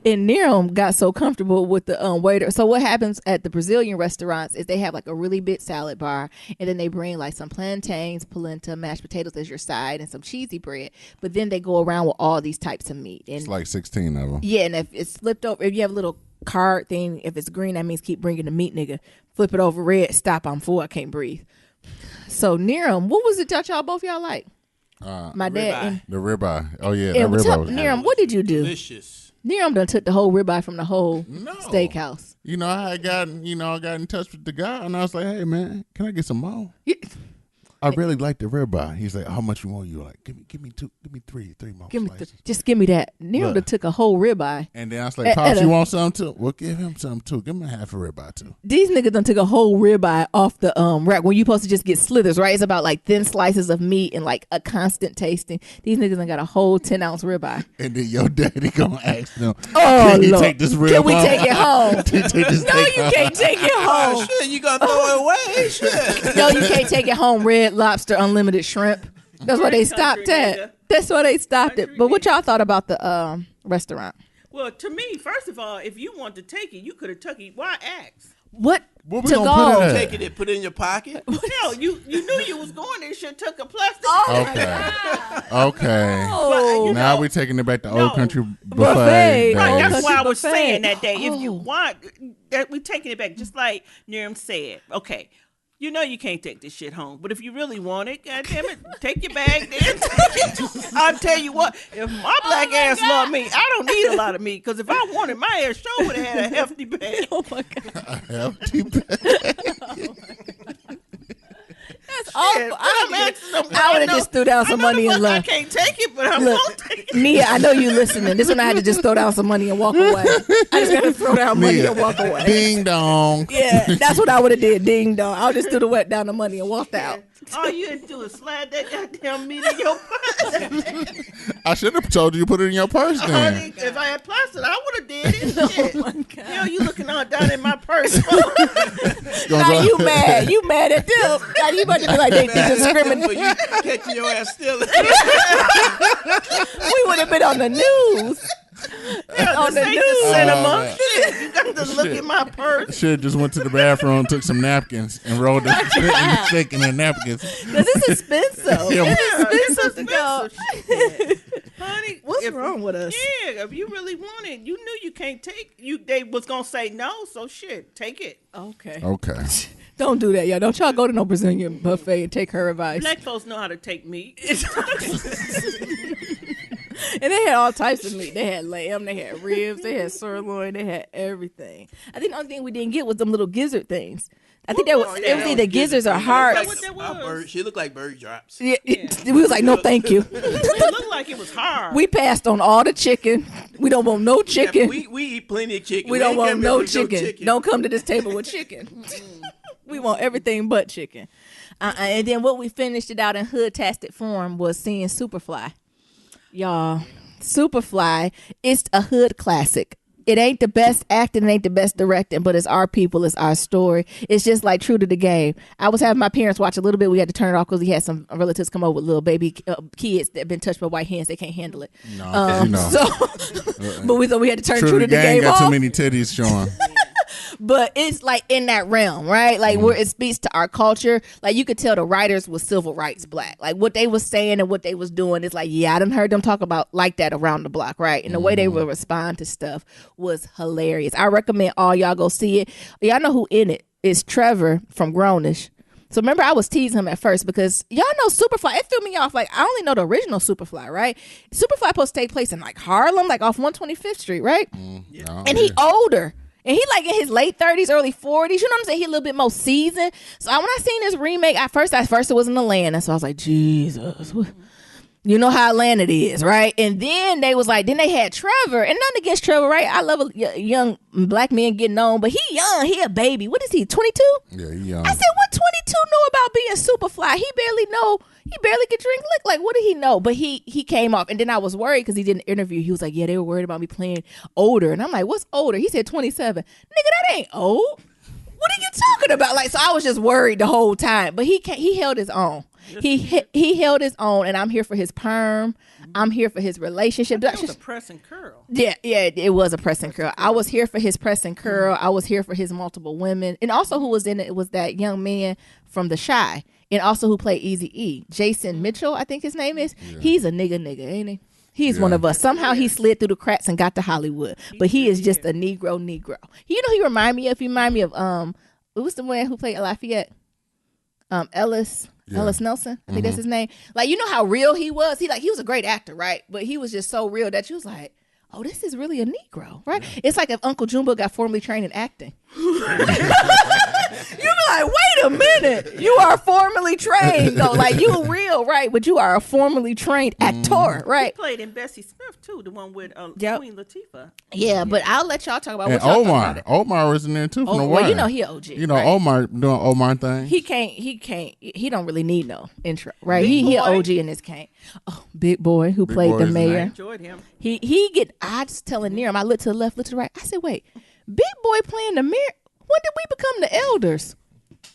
and Niram got so comfortable with the waiter. So what happens at the Brazilian restaurants is they have like a really big salad bar, and then they bring like some plantains, polenta, mashed potatoes as your side, and some cheesy bread. But then they go around with all these types of meat. And It's like 16 of them. yeah, and if it's flipped over, if you have a little card thing, if it's green, that means keep bringing the meat, nigga. Flip it over red, stop, I'm full, I can't breathe. So Niram, what was it that y'all like? My dad and The ribeye. Oh yeah, that and ribeye was Niram, what did you do? Delicious. Niram done took the whole ribeye from the whole No. steakhouse. You know, I got in touch with the guy, and I was like, "Hey, man, can I get some more? Yeah. I really like the ribeye." He's like, "How much you want?" You like, give me three more slices." Just give me that. Niram done Look. took a whole ribeye. And then I was like, "Pops, you want some too?" Well, give him some too. Give him a half a ribeye too. These niggas done took a whole ribeye off the rack when you supposed to just get slithers, right? It's about like thin slices of meat and like a constant tasting. These niggas done got a whole 10-ounce ribeye. And then your daddy gonna ask them, Oh, "Can you Lord. take this ribeye? Can we take it home?" Can you take this No, steak you home? can't take it Oh, home. shit, you gonna throw it away? Shit. No, you can't take it home. Red Lobster, unlimited shrimp. That's why they Great stopped country, at. nigga. That's why they stopped it. Country But what nigga. y'all thought about the restaurant? Well, to me, first of all, if you want to take it, you could have took it. Why ask? What Where we to gonna put go? it at? Take it and put it in your pocket. Hell, you knew you was going there. Should took a plastic. Okay. Oh, Now we taking it back to No. Old Country Buffet. Buffet. Right, Old that's Country why I was Buffet. saying that day. If you Oh. want, that we taking it back, just like Niram said. Okay, you know you can't take this shit home, but if you really want it, goddamn it, take your bag there. I'll tell you what, if my black ass love me, I don't need a lot of meat, because if I wanted, my ass sure would have had a hefty bag. Oh my god, Hefty bag. that's awful. I'm asking them, I would have just threw down some money and I left. can't take it, but I'm Look, gonna take it. Nia, I know you listening. This one I had to just throw down some money and walk away. I just got to throw down money and walk away. Ding dong. Yeah, that's what I would have did. Ding dong. I would just threw the wet down the money and walked out. All you had to do is slide that goddamn meat in your purse. I should have told you to put it in your purse then. Honey, if I had plastic, I would have did it. Shit. Oh my god. Hell, you looking all down in my purse. Now you mad. You mad at them. Now you about to be like, they discriminate. But you catching your ass still. We would have been on the news. On the This ain't the news. cinema. man. Shit, you got to look in my purse. Should just went to the bathroom, took some napkins, and rolled the steak in the napkins. Because it's expensive. Yeah. It's expensive to go. Shit. Honey, What's if- wrong with us? Yeah, if you really want it, you knew you can't take. They was gonna say no, so shit, take it. Okay. Okay. Don't do that, y'all. Don't y'all go to no Brazilian buffet and take her advice. Black folks know how to take meat. And they had all types of meat. They had lamb, they had ribs, they had sirloin, they had everything. I think the only thing we didn't get was them little gizzard things. I think that was, Oh, it yeah, was that either was gizzards or gizzard. hearts. That's what that was. She looked like bird drops. Yeah, we was like, no, thank you. It looked like it was hard. We passed on all the chicken. We don't want no chicken. We eat plenty of chicken. We don't ain't want coming no with chicken. Don't come to this table with chicken. We want everything but chicken. And then what we finished it out in hood-tastic form was seeing Superfly. Y'all, Superfly, it's a hood classic. It ain't the best acting, it ain't the best directing, but it's our people, it's our story. It's just like true to the game. I was having my parents watch a little bit. We had to turn it off because we had some relatives come over with little baby kids that have been touched by white hands. They can't handle it. No, But we had to turn True to the Game got off. too many titties showing. But it's like in that realm, right? Like where it speaks to our culture. Like you could tell the writers was civil rights black. Like what they was saying and what they was doing is like, yeah, I done heard them talk about like that around the block, right? And the way they would respond to stuff was hilarious. I recommend all y'all go see it. Y'all know who in it is Trevor from Grownish. So remember, I was teasing him at first because y'all know Superfly. It threw me off. Like I only know the original Superfly, right? Superfly supposed to take place in like Harlem, like off 125th Street, right? And he older. And he like in his late 30s, early 40s. You know what I'm saying? He a little bit more seasoned. So when I seen this remake, at first it was in Atlanta. So I was like, Jesus. You know how Atlanta is, right? And then they was like, then they had Trevor. And nothing against Trevor, right? I love a young black man getting on. But he young. He a baby. What is he, 22? Yeah, he young. I said, what 22 know about being Superfly? He barely could drink liquor. Like, what did he know? But he came off. And then I was worried because he did an interview. He was like, yeah, they were worried about me playing older. And I'm like, what's older? He said 27. Nigga, that ain't old. What are you talking about? Like, so I was just worried the whole time. But he held his own. He held his own, and I'm here for his perm. I'm here for his relationship. That was a press and curl. Yeah, it was a press and curl. I was here for his press and curl. I was here for his multiple women. And also who was in it was that young man from The Chi. And also who played Eazy-E. Jason Mitchell, I think his name is. Yeah. He's a nigga, ain't he? He's one of us. Somehow he slid through the cracks and got to Hollywood. But he is just a Negro. You know he remind me of it was the man who played Lafayette? Ellis Nelson. I think that's his name. Like, you know how real he was? He was a great actor, right? But he was just so real that you was like, oh, this is really a Negro, right? Yeah. It's like if Uncle Jumbo got formally trained in acting. You be like, wait a minute. You are formally trained, though. Like, you real, right? But you are a formally trained actor, right? He played in Bessie Smith, too, the one with Queen Latifah. Yeah, but I'll let y'all talk about and what y'all Omar. talk about. Omar was in there, too, from the Well, Wire. you know he OG. You know, right? Omar doing Omar thing. He don't really need no intro, right? He OG in this can't. Oh, Big Boy, who Big played Boy the is mayor. I enjoyed him. I just telling Niram, I looked to the left, looked to the right. I said, wait, Big Boy playing the mayor? When did we become the elders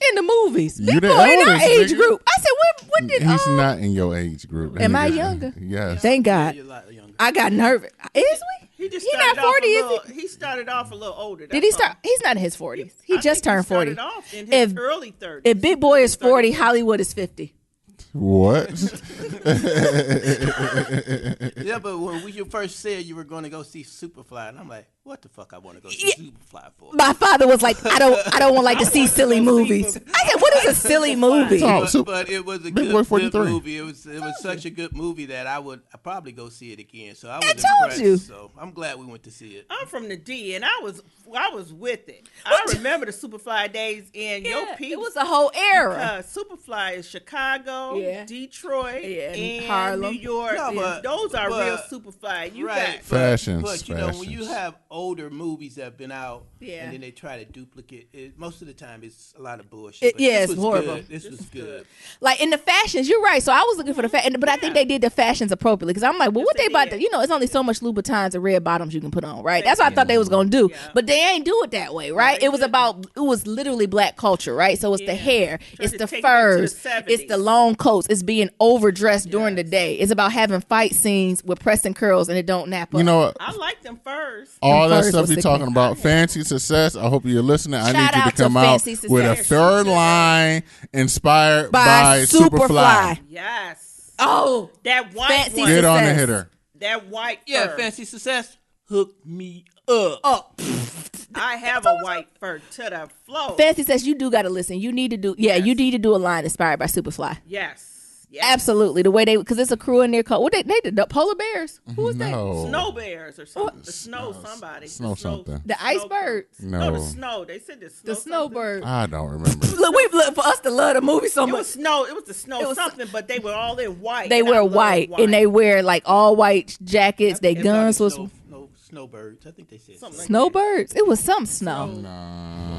in the movies? You Big Boy in our age group. I said, when did He's not in your age group. Am I younger? Yes. Thank God. You're a lot younger. I got nervous. Is we? He not 40, is he? He started off a little older. Did he start? He's not in his 40s. He just turned 40. Started off in his early 30s. If Big Boy is 40, Hollywood is 50. What? Yeah, but when you first said you were going to go see Superfly, and I'm like, what the fuck I want to go see Superfly for? My father was like, I don't want like to see silly movies. I said, what is a silly movie? But it was a Big Boy good 43. movie. It was such a good movie that I'd probably go see it again. So I was told impressed. you. So I'm glad we went to see it. I'm from the D, and I was with it. I remember the Superfly days in Yo Peeps. It was a whole era. Superfly is Chicago, Detroit, and Harlem, New York. No, those are real Superfly. You got fashions. But you know, when you have older movies that have been out, and then they try to duplicate it, most of the time it's a lot of bullshit. It's horrible. Good. This was good. Like in the fashions, you're right. So I was looking for the fashion, but I think they did the fashions appropriately because I'm like, well, what they about to? You know, it's only so much Louboutins and red bottoms you can put on, right? That's what I thought they was gonna do, but they ain't do it that way, right? It was literally black culture, right? So it's the hair, it's the furs, it's the long coats, it's being overdressed during the day. It's about having fight scenes with press and curls and it don't nap up. You know what? I like them furs. All that furs stuff was you're talking about, Fancy Success. I hope you're listening. I Shout need you out to come to out Fancy with a Success. third line inspired by Superfly. Yes. Oh, That white Fancy one. Get on the Success. hitter. That white Yeah, fur. Fancy Success. Hook me up. I have a white fur to the floor. Fancy says you do got to listen. You need to do, you need to do a line inspired by Superfly. Yes. Absolutely, the way because it's a crew in there called what they did the polar bears. Who was that? No. Snow bears or something. The snow somebody. Snow something. The icebergs. No. the snow. They said the snow. The snowbirds. I don't remember. Look, for us to love the movie so It much. was snow. It was the snow something, but they were all in white. They and I wear love white and they wear like all white jackets. They guns was Snowbirds. I think they said Something like snowbirds. It was some snow.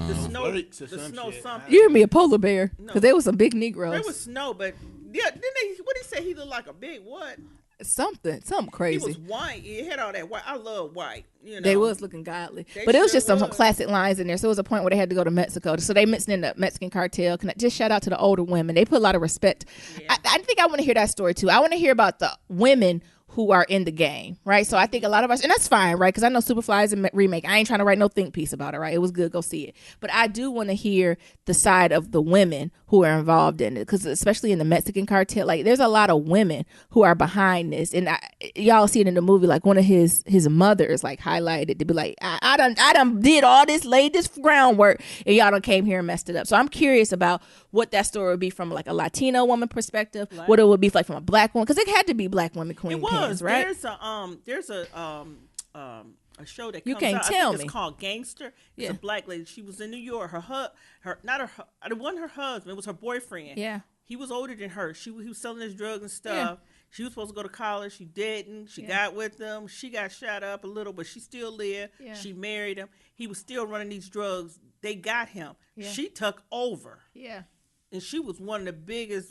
the snow. Flirts or The some snow shit. something. You hear me a polar bear because there was some big Negroes. There was snow, but didn't they? What did he say? He looked like a big what? something He crazy. was white. He had all that white. I love white. You know, They was looking godly, They but it was sure just some was. classic lines in there. So it was a point where they had to go to Mexico. So they mixed in the Mexican cartel. Can I just shout out to the older women? They put a lot of respect. Yeah. I think I want to hear that story too. I want to hear about the women who are in the game, right? So I think a lot of us, and that's fine, right? Because I know Superfly is a remake. I ain't trying to write no think piece about it, right? It was good. Go see it. But I do want to hear the side of the women who are involved in it, because especially in the Mexican cartel, like there's a lot of women who are behind this, and y'all see it in the movie. Like one of his mothers, like highlighted to be like, I done did all this, laid this groundwork, and y'all done came here and messed it up. So I'm curious about what that story would be from like a Latino woman perspective, what it would be like from a black woman, because it had to be black women queen. It was. Right? There's a show that comes You can't out. tell I think me. It's called Gangster. It's a black lady. She was in New York. It wasn't her husband. It was her boyfriend. Yeah. He was older than her. He was selling his drugs and stuff. Yeah. She was supposed to go to college. She didn't. She got with them. She got shot up a little, but she still lived. Yeah. She married him. He was still running these drugs. They got him. Yeah. She took over. Yeah. And she was one of the biggest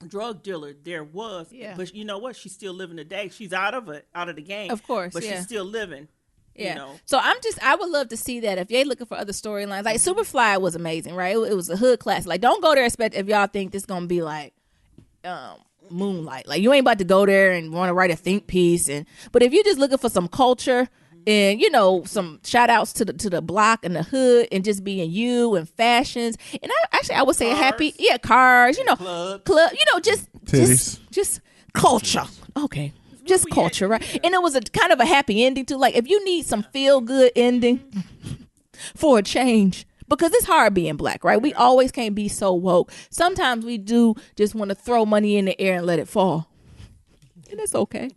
drug dealer there was. Yeah. But you know what? She's still living today. She's out of the game. Of course. But she's still living. Yeah. You know? So I would love to see that if you're looking for other storylines. Like Superfly was amazing, right? It was a hood classic. Like don't go there if y'all think this gonna be like Moonlight. Like you ain't about to go there and want to write a think piece. But if you're just looking for some culture and some shout outs to the block and the hood and just being you and fashions, and I would say cars, club, just culture. Okay. Just culture, right? And it was a kind of a happy ending too. Like if you need some feel good ending for a change, because it's hard being black, right? We always can't be so woke. Sometimes we do just want to throw money in the air and let it fall, and it's okay.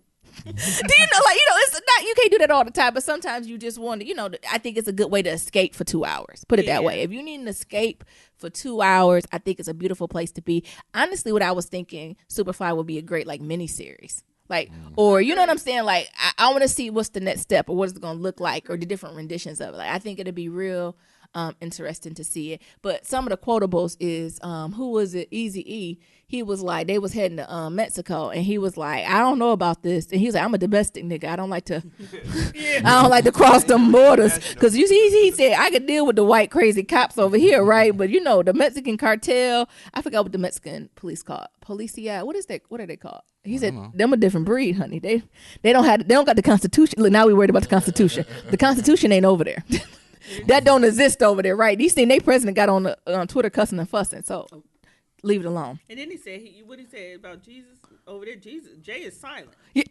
Do it's not, you can't do that all the time, but sometimes you just want to, I think it's a good way to escape for 2 hours. Put it that way. If you need an escape for 2 hours, I think it's a beautiful place to be. Honestly, what I was thinking, Superfly would be a great like miniseries. Like, or you know what I'm saying? Like, I want to see what's the next step or what it's going to look like or the different renditions of it. Like, I think it'd be real interesting to see it. But some of the quotables is, who was it? Eazy-E. He was like, they was heading to Mexico, and he was like, I don't know about this. And he was like, I'm a domestic nigga. I don't like to, I don't like to cross them borders. Because he said, I could deal with the white crazy cops over here, right? But the Mexican cartel, I forgot what the Mexican police called. Policia, what is that? What are they called? He said, them a different breed, honey. They don't got the Constitution. Look, now we worried about the Constitution. The Constitution ain't over there. That don't exist over there, right? These things, they president got on Twitter cussing and fussing. So leave it alone. And then he said, what he said about Jesus over there, Jay is silent. Yeah.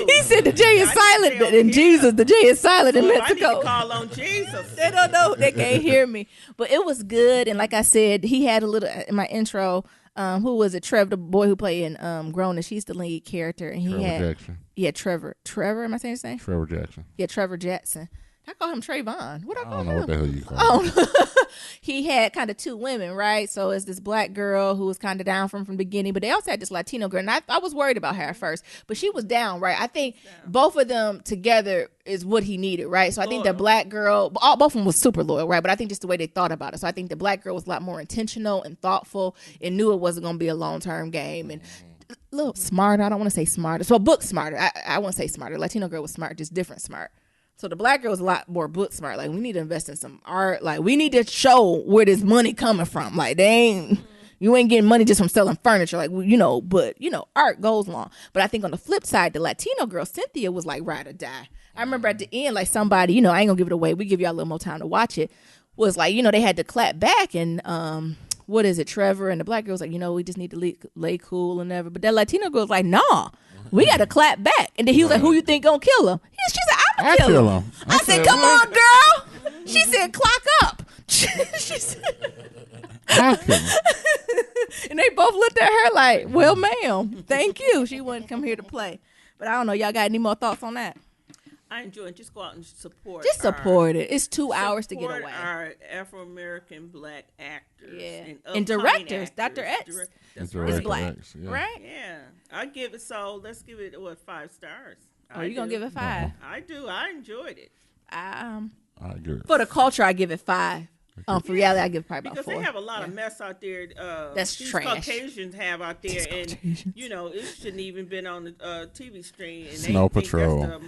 He said the J is silent in Jesus. The J is silent in Mexico. I need to call on Jesus. They don't know. They can't hear me. But it was good. And like I said, he had a little, in my intro, who was it? Trevor, the boy who played in Grownish. He's the lead character. And Jackson. Yeah, Trevor. Trevor, am I saying his name? Trevor Jackson. Yeah, Trevor Jackson. I call him Trayvon. What I call him? I don't know what the hell you call him. He had kind of two women, right? So it's this black girl who was kind of down from the beginning, but they also had this Latino girl. And I was worried about her at first, but she was down, right? I think both of them together is what he needed, right? So I think the black girl, both of them was super loyal, right? But I think just the way they thought about it. So I think the black girl was a lot more intentional and thoughtful and knew it wasn't going to be a long-term game. And a little smarter. I don't want to say smarter. So book smarter. I won't say smarter. Latino girl was smart, just different smart. So the black girl was a lot more book smart. Like, we need to invest in some art. Like, we need to show where this money coming from. Like, you ain't getting money just from selling furniture. Like, but art goes long. But I think on the flip side, the Latino girl, Cynthia, was like ride or die. I remember at the end, like somebody, I ain't gonna give it away. We give y'all a little more time to watch it. Was like, they had to clap back and, what is it, Trevor? And the black girl's like, we just need to lay cool and whatever. But that Latino girl's like, nah, we got to clap back. And then he was like, who you think gonna kill him? She said, I'm gonna kill him. I said, come on, girl. She said, clock up. She said, and they both looked at her like, well, ma'am, thank you. She wouldn't come here to play. But I don't know. Y'all got any more thoughts on that? I enjoy it. Just go out and support. Just support it. It's 2 hours to get away. Our Afro-American black actors and directors. Dr. X It's black, right? Yeah, let's give it 5 stars. Oh, you gonna give it 5? I do. I enjoyed it. I agree. For the culture, I give it 5. For reality, I give probably about because 4. they have a lot of mess out there. That's these trash. Caucasians have out there, and it shouldn't even been on the TV screen. And Snow Patrol.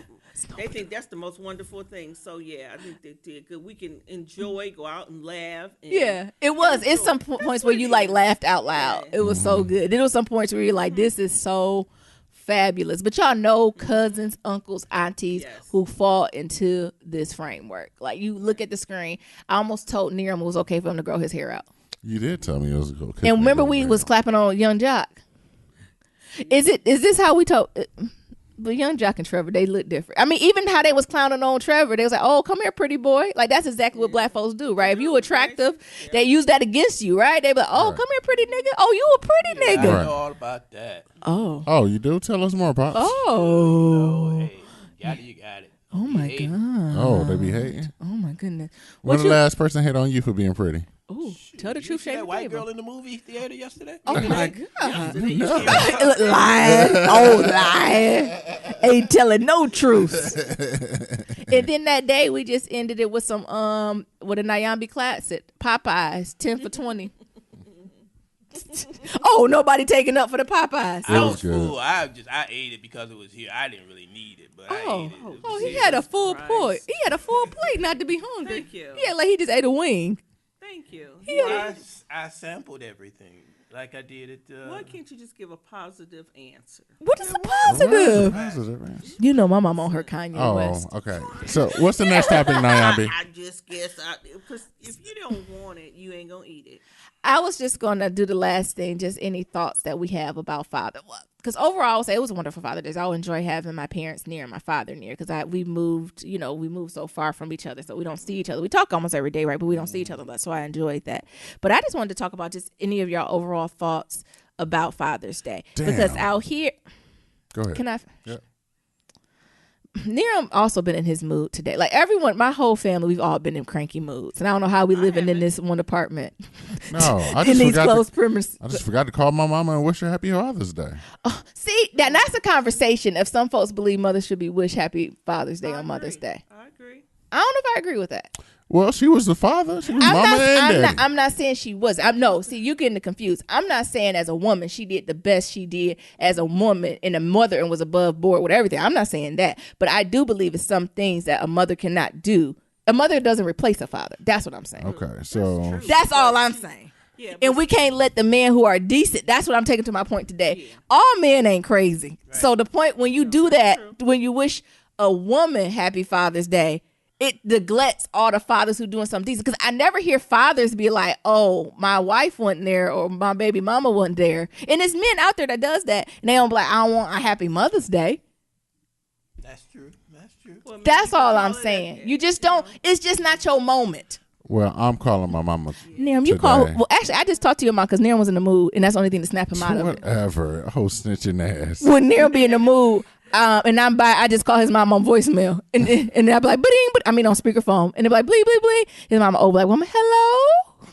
They think that's the most wonderful thing. So yeah, I think they did good. We can enjoy, go out and laugh. And Yeah, it was. It's some points where you like laughed out loud. Yeah. It was so good. There was some points where you're like, this is so fabulous. But y'all know cousins, uncles, aunties who fall into this framework. Like you look at the screen. I almost told Niram it was okay for him to grow his hair out. You did tell me it was okay. And remember we was clapping on Young Jock. Is this how we told? But Young Jock and Trevor, they look different. I mean, even how they was clowning on Trevor, they was like, "Oh, come here, pretty boy." Like that's exactly what black folks do, right? If you attractive, they use that against you, right? They be like, "Oh, come here, pretty nigga. Oh, you a pretty nigga." I know all about that. Oh, you do? Tell us more, Pops. Oh, Hey, you got it. Oh my god. Oh, they be hating. Oh my goodness. When the last person hit on you for being pretty? Ooh, tell the truth, See shame that the white table. girl in the movie theater yesterday? Oh my god. Yesterday. Lying. Oh, lying. Ain't telling no truth. And then that day we just ended it with some with a Nyambi classic, Popeyes, 10 for 20. Oh, nobody taking up for the Popeyes. It I was was good. full. I ate it because it was here. I didn't really need it, but I ate it. It was He here. had a full plate. He had a full plate, not to be hungry. Thank you. Yeah, like he just ate a wing. Thank you. I sampled everything like I did at. Why can't you just give a positive answer? What is the positive? Positive, man. You know my mom on her Kanye Oh, West. okay. So what's the next topic, Nyambi? I just guess because if you don't want it, you ain't gonna eat it. I was just going to do the last thing, just any thoughts that we have about father. Because overall, I would say it was a wonderful Father Days. I enjoy having my parents near and my father near because we moved so far from each other, so we don't see each other. We talk almost every day, right? But we don't see each other less, so I enjoyed that. But I just wanted to talk about just any of y'all overall thoughts about Father's Day. Damn. Because out here... Go ahead. Can I... Yeah. Niram also been in his mood today. Like everyone, my whole family, we've all been in cranky moods. And I don't know how we living in this one apartment. No, I in just these forgot. closed premises. I just forgot to call my mama and wish her Happy Father's Day. See, that's a conversation. If some folks believe mothers should be wished Happy Father's Day on Mother's Day. I agree. I don't know if I agree with that. Well, she was the father. She was mama and daddy. I'm not saying she was. See, you're getting confused. I'm not saying as a woman she did the best she did as a woman and a mother and was above board with everything. I'm not saying that. But I do believe it's some things that a mother cannot do. A mother doesn't replace a father. That's what I'm saying. Okay, so That's all I'm saying. Yeah, And we can't let the men who are decent, that's what I'm taking to my point today. All men ain't crazy. Right. So the point when you do that, when you wish a woman Happy Father's Day, it neglects all the fathers who doing something decent. Because I never hear fathers be like, oh, my wife wasn't there or my baby mama wasn't there. And there's men out there that does that. And they don't be like, I don't want a Happy Mother's Day. That's true. That's true. Well, That's all I'm saying. You just don't, it's just not your moment. well, I'm calling my mama. Niram, you call. Well, actually, I just talked to your mom because Niram was in the mood, and that's the only thing to snap him out of it. Whatever. Oh, snitching ass. When Niram be in the mood, and I just call his mom on voicemail, and I be like, I mean on speakerphone, and they be like, bleep bleep bleep. His mama like, woman, hello,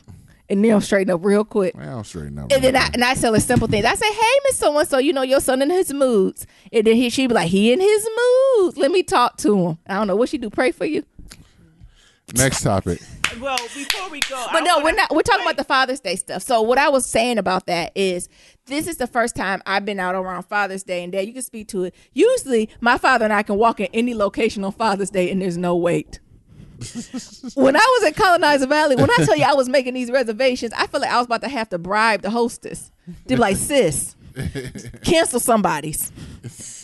and Niram straighten up real quick. Well, straighten up. And then I tell her simple things. I say, hey, Miss So and So, your son in his moods, and then she be like, he in his moods. Let me talk to him. I don't know what she do. Pray for you. Next topic. Well, before we go, But no, we're not. We're talking about the Father's Day stuff. So what I was saying about that is, this is the first time I've been out around Father's Day, and Dad, you can speak to it. Usually, my father and I can walk in any location on Father's Day, and there's no wait. When I was at Colonizer Valley, when I tell you I was making these reservations, I feel like I was about to have to bribe the hostess. They'd be like, sis, cancel somebody's.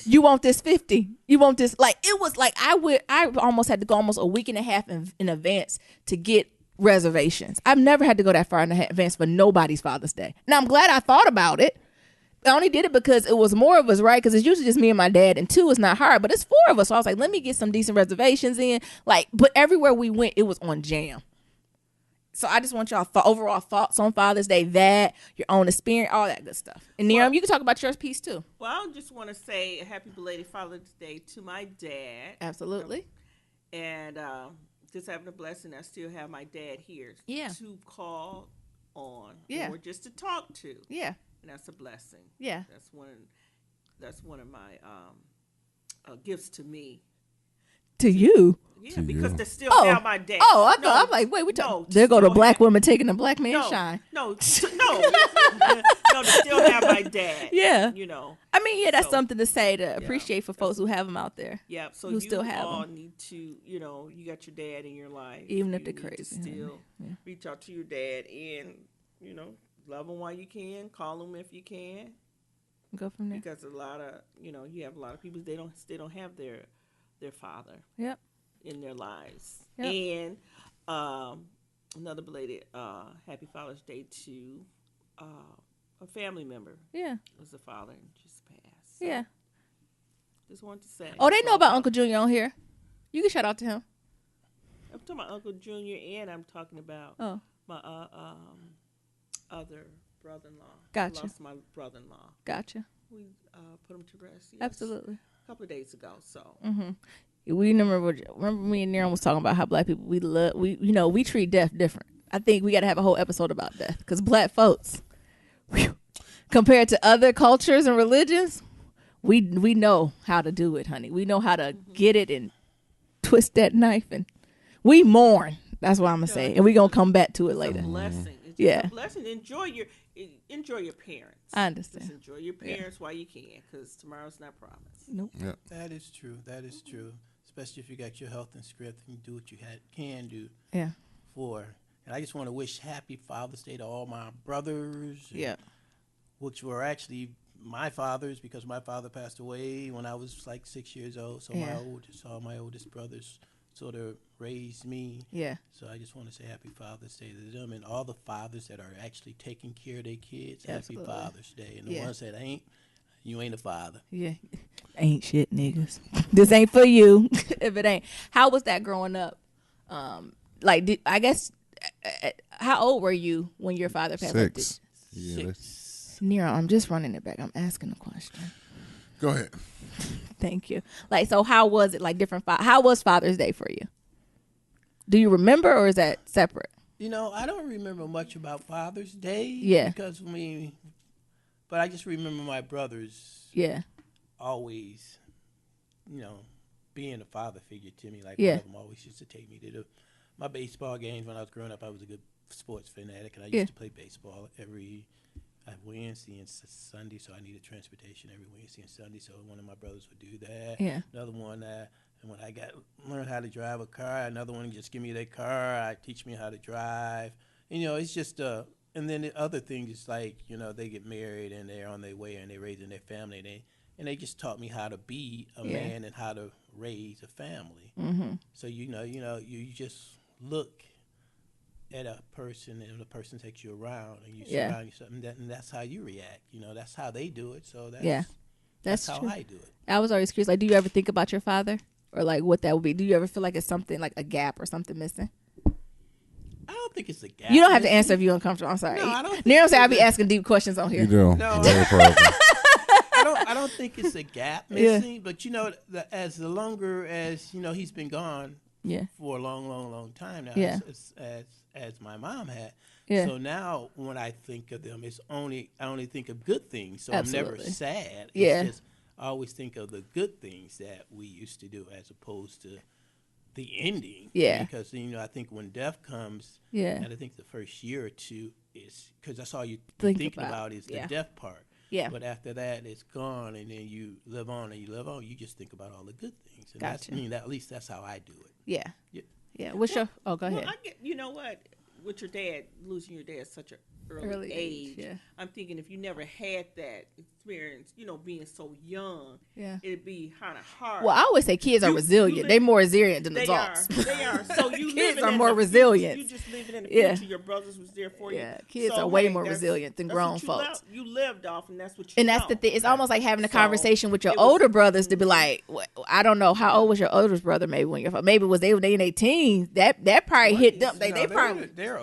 You want this 50? You want this? Like, it was like I almost had to go almost a week and a half in advance to get reservations. I've never had to go that far in advance for nobody's Father's Day. Now, I'm glad I thought about it. I only did it because it was more of us, right? Because it's usually just me and my dad, and 2 is not hard, but it's 4 of us. So I was like, let me get some decent reservations in. Like, but everywhere we went, it was on jam. So I just want y'all overall thoughts on Father's Day, that your own experience, all that good stuff. And Niram, you can talk about your piece too. Well, I just want to say a happy belated Father's Day to my dad. Absolutely. And just having the blessing, I still have my dad here to call on or just to talk to. Yeah. And that's a blessing. Yeah. That's one of my gifts to me. To you? Yeah, To because you. they still Oh. have my dad. Oh, I No, thought I'm like, wait, we no, talking? to There go the still black have- woman taking a black man No, shine. no, no, to still have my dad. Yeah. You know. I mean, yeah, that's So- something to say to appreciate for folks who have them out there. Yeah, so Who you still have all 'em. need to, you know, you got your dad in your life. Even if you they're need to crazy, still yeah. reach out to your dad and, you know, love him while you can, call him if you can, Go from there. because a lot of, you know, you have a lot of people they don't have their father Yep. in their lives. Yep. And another belated Happy Father's Day to a family member Yeah. was a father and just passed. So, Yeah. just wanted to say. Oh, they know about Uncle Junior on here. You can shout out to him. I'm talking about Uncle Junior, and I'm talking about Oh, my other brother-in-law. Gotcha. I lost my brother-in-law. gotcha. We put him to rest. Yes, Absolutely. A couple of days ago. So We remember me and Neron was talking about how black people we treat death different. I think we got to have a whole episode about death because black folks, whew, compared to other cultures and religions, we know how to do it, honey. We know how to get it and twist that knife, and we mourn. That's what I'm gonna say, and we gonna come back to it it's later. a blessing. It's just Yeah. a blessing. Enjoy your parents. I understand. Just enjoy your parents while you can, because tomorrow's not promised. Nope. Yeah. That is true. That is true. Especially if you got your health and strength and you do what you can do Yeah. for. And I just want to wish Happy Father's Day to all my brothers. Yeah. Which were actually my fathers, because my father passed away when I was like 6 years old. So Yeah. all my oldest brothers sort of raised me. Yeah. So I just want to say Happy Father's Day to them and all the fathers that are actually taking care of their kids. Absolutely. Happy Father's Day. And the Yeah. ones that ain't, you ain't a father. Yeah. Ain't shit, niggas. This ain't for you if it ain't. How was that growing up? I guess, how old were you when your father passed? 6. Yeah, that's- 6. Nero, I'm just running it back. I'm asking a question. Go ahead. Thank you. So how was it, like, different? How was Father's Day for you? Do you remember, or is that separate? You know, I don't remember much about Father's Day. Yeah. Because but I just remember my brothers Yeah. always, being a father figure to me. Like, Yeah. one of them always used to take me to my baseball games when I was growing up. I was a good sports fanatic, and I used Yeah. to play baseball every Wednesday and Sunday, so I needed transportation every Wednesday and Sunday, so one of my brothers would do that. Yeah. Another one, and when I learned how to drive a car, another one just give me their car, teach me how to drive. It's just and then the other thing is like, they get married and they're on their way and they're raising their family, and they just taught me how to be a Yeah. man and how to raise a family. Mm-hmm. So you just look at a person and the person takes you around and you Yeah. surround yourself, and that's how you react. That's how they do it. So that's Yeah. that's That's how true. I do it. I was always curious. Like, do you ever think about your father, or like what that would be? Do you ever feel like it's something like a gap or something missing? I don't think it's a gap. You don't have to answer if you're uncomfortable. I'm sorry. No, I don't think Nero said I be it's a- asking deep questions on here. You do. No. Very program. I don't think it's a gap Yeah. missing, but as the longer as he's been gone Yeah. for a long, long, long time now, Yeah. as my mom had. Yeah. So now when I think of them, I only think of good things. So I'm never Absolutely. sad. Yeah. It's just I always think of the good things that we used to do as opposed to the ending. Yeah. Because I think when death comes, Yeah. and I think the first year or two is because that's all you're Think thinking about. about is the Yeah. death part. Yeah. But after that, it's gone, and then you live on and you live on. You just think about all the good things, and Gotcha. at least that's how I do it. Yeah. Yeah. Yeah. What's your? Oh, go ahead. Well, you know what? With your dad, losing your dad at such an early, Early age, age, yeah. I'm thinking if you never had that experience, being so young, Yeah. it'd be kind of hard. Well, I always say kids are You resilient. live- They're more resilient than They adults. are. They are. So you Kids living are in more the resilient. Future. You just living in the Yeah. future. Your brothers was there for you. Yeah, kids So, are way hey, more that's- resilient than that's grown what you folks. You lived off, and that's what you. And that's the know. thing. It's almost like having a So, conversation with your it was- older brothers to be like, I don't know, how old was your oldest brother? Maybe when maybe was they in their teens? That probably hit them. They probably they're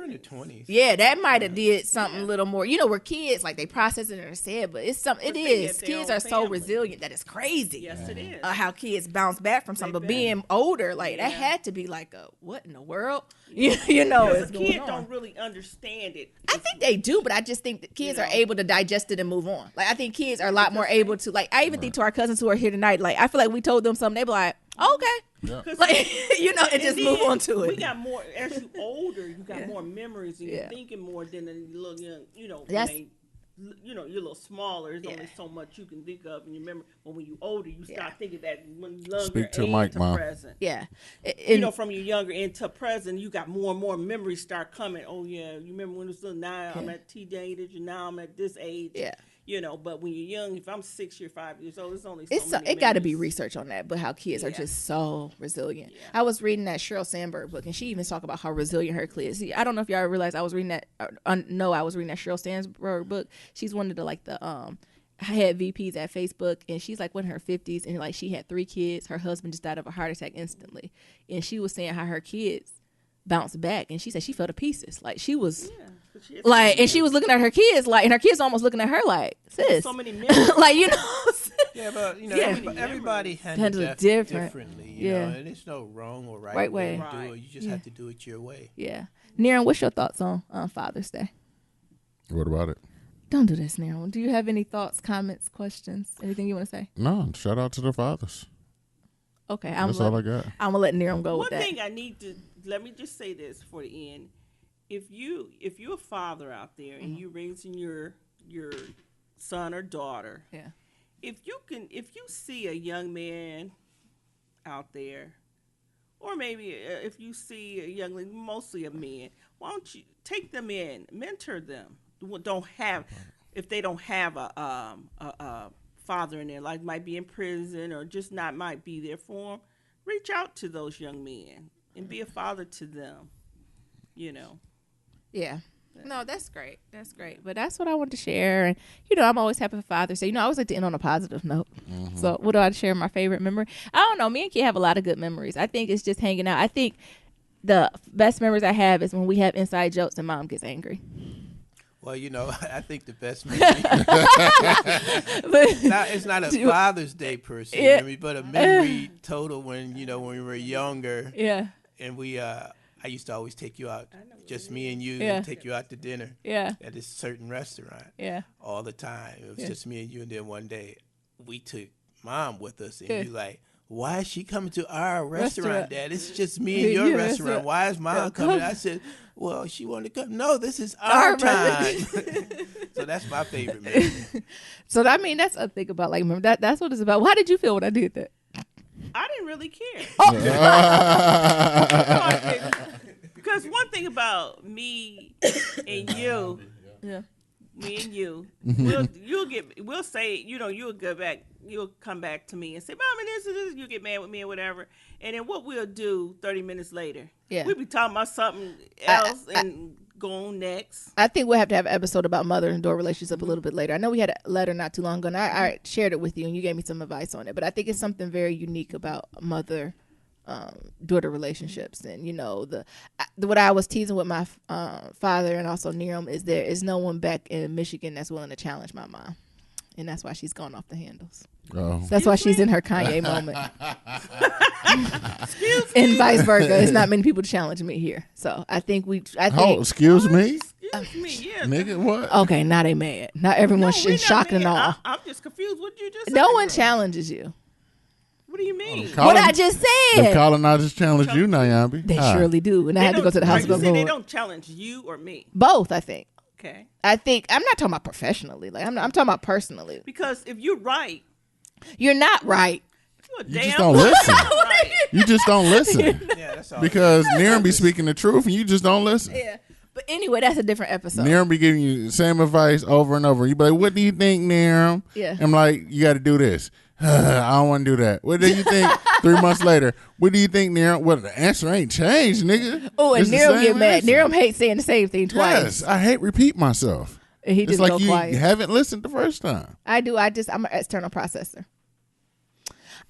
in the 20s. yeah, that might have did something a little more. We're kids, like they process it in their head, but it's something. It But they is. have their Kids own are so family. resilient that it's crazy. Yes, it is. How kids bounce back from something, but being older, like that Yeah. had to be like a what in the world? you know, Because it's a going kid on. don't really understand it. I think they do, but I just think that kids are know? able to digest it and move on. Like I think kids are a lot more able to. Like I even think to our cousins who are here tonight, like I feel like we told them something, they be like, Okay. Yeah. Like, you know, and just then move on to it. We got more as you older. You got more memories, and Yeah. you're thinking more than a little young. You know, That's- when you're a little smaller. There's only so much you can think of, and you remember. But when you're older, you start thinking that when younger Speak to and Mike, to Mom. present. Yeah. You know, from your younger into present, you got more and more memories start coming. Oh yeah, you remember when it was little? Now I'm at teenage, and now I'm at this age. Yeah. You know, but when you're young, if I'm 6 years, 5 years old, it's only so many It got to be memories. research on that, but how kids are Yeah. just so resilient. Yeah. I was reading that Sheryl Sandberg book, and she even talked about how resilient her kids. See, I don't know if y'all realize I was reading that. No, I was reading that Sheryl Sandberg book. She's one of the head VPs at Facebook, and she's like in her 50s, and like she had 3 kids. Her husband just died of a heart attack instantly, and she was saying how her kids bounced back, and she said she fell to pieces. Like she was. Yeah, but she is- Like, and she was looking at her kids, like, and her kids almost looking at her, like, sis, so many memories. like, you know, Yeah, but you know, Yeah. everybody Handles handles it that different. differently. You Yeah. know, and there's no wrong or right, Right way way. to do Right. it. You just have to do it your way. yeah. Niram, what's your thoughts on Father's Day? What about it? Don't do this, Niram. Do you have any thoughts, comments, questions, anything you want to say? No, shout out to the fathers. Okay, That's all I got. I'm gonna let Niram go One with that. thing I need to let me just say this for the end. If you're a father out there and you're raising your son or daughter, Yeah, if you see a young man out there, or maybe if you see a young lady, mostly a man, why don't you take them in, mentor them? If they don't have a father in their life, might be in prison or just not might be there for them, reach out to those young men and be a father to them. You know. yeah. No, that's great. That's great. But that's what I wanted to share. And, you know, I'm always happy for Father's Day. You know, I always like to end on a positive note. So what do I share my favorite memory? I don't know. Me and Kid have a lot of good memories. I think it's just hanging out. I think the best memories I have is when we have inside jokes and Mom gets angry. Well, you know, I think the best memory. But It's not a Father's Day per se, Yeah. memory, but a memory total when when we were younger, yeah, and I used to always take you out, just me and you, Yeah. and take you out to dinner yeah, at this certain restaurant yeah. all the time. It was Yeah. just me and you, and then one day we took Mom with us, and Yeah. you like, why is she coming to our Restaurant. restaurant, Dad? It's just me and your Your restaurant. restaurant. Why is Mom Yeah, coming? come. I said, well, she wanted to come. No, this is Our our time. So that's my favorite memory. So I mean, that's a thing about like remember that's what it's about. How did you feel when I did that? I didn't really care. Oh. Because one thing about me and you, Yeah. we'll say, you'll go back, you'll come back to me and say, Mom, and this, you get mad with me or whatever. And then what we'll do 30 minutes later, Yeah. we'll be talking about something else and go on next. I think we'll have to have an episode about mother and daughter relationship a little bit later. I know we had a letter not too long ago, and I shared it with you, and you gave me some advice on it. But I think it's something very unique about mother daughter relationships, and what I was teasing with my father and also Niram is there is no one back in Michigan that's willing to challenge my mom, and that's why she's gone off the handles. Oh. That's why she's in her Kanye moment. And vice versa. It's not many people to challenge me here. So I think Oh, excuse me? Excuse me, yeah. Nigga, what? okay, now they mad. Now everyone's we're in not shock and mad. awe. I'm just confused. What did you just say? No one challenges you. What do you mean? What I just The said. colonizers challenged you, Nyambi. They surely do. And I had to go to the house of the They Lord. don't challenge you or me. Both, I think. Okay. I'm not talking about professionally. Like I'm talking about personally. Because if you're right, You're not right. you're a You damn just don't listen. right. You just don't listen. Yeah, that's all. Because Niram be speaking the truth and you just don't listen. Yeah. But anyway, that's a different episode. Niram be giving you the same advice over and over. You be like, what do you think, Niram? Yeah. I'm like, you got to do this. I don't want to do that. What do you think 3 months later? What do you think, Niram? Well, the answer ain't changed, nigga. Oh, and It's the Niram same get mad. answer. Niram hates saying the same thing twice. Yes, I hate repeat myself. And he It's just like go you quiet. haven't listened the first time. I do. I'm an external processor.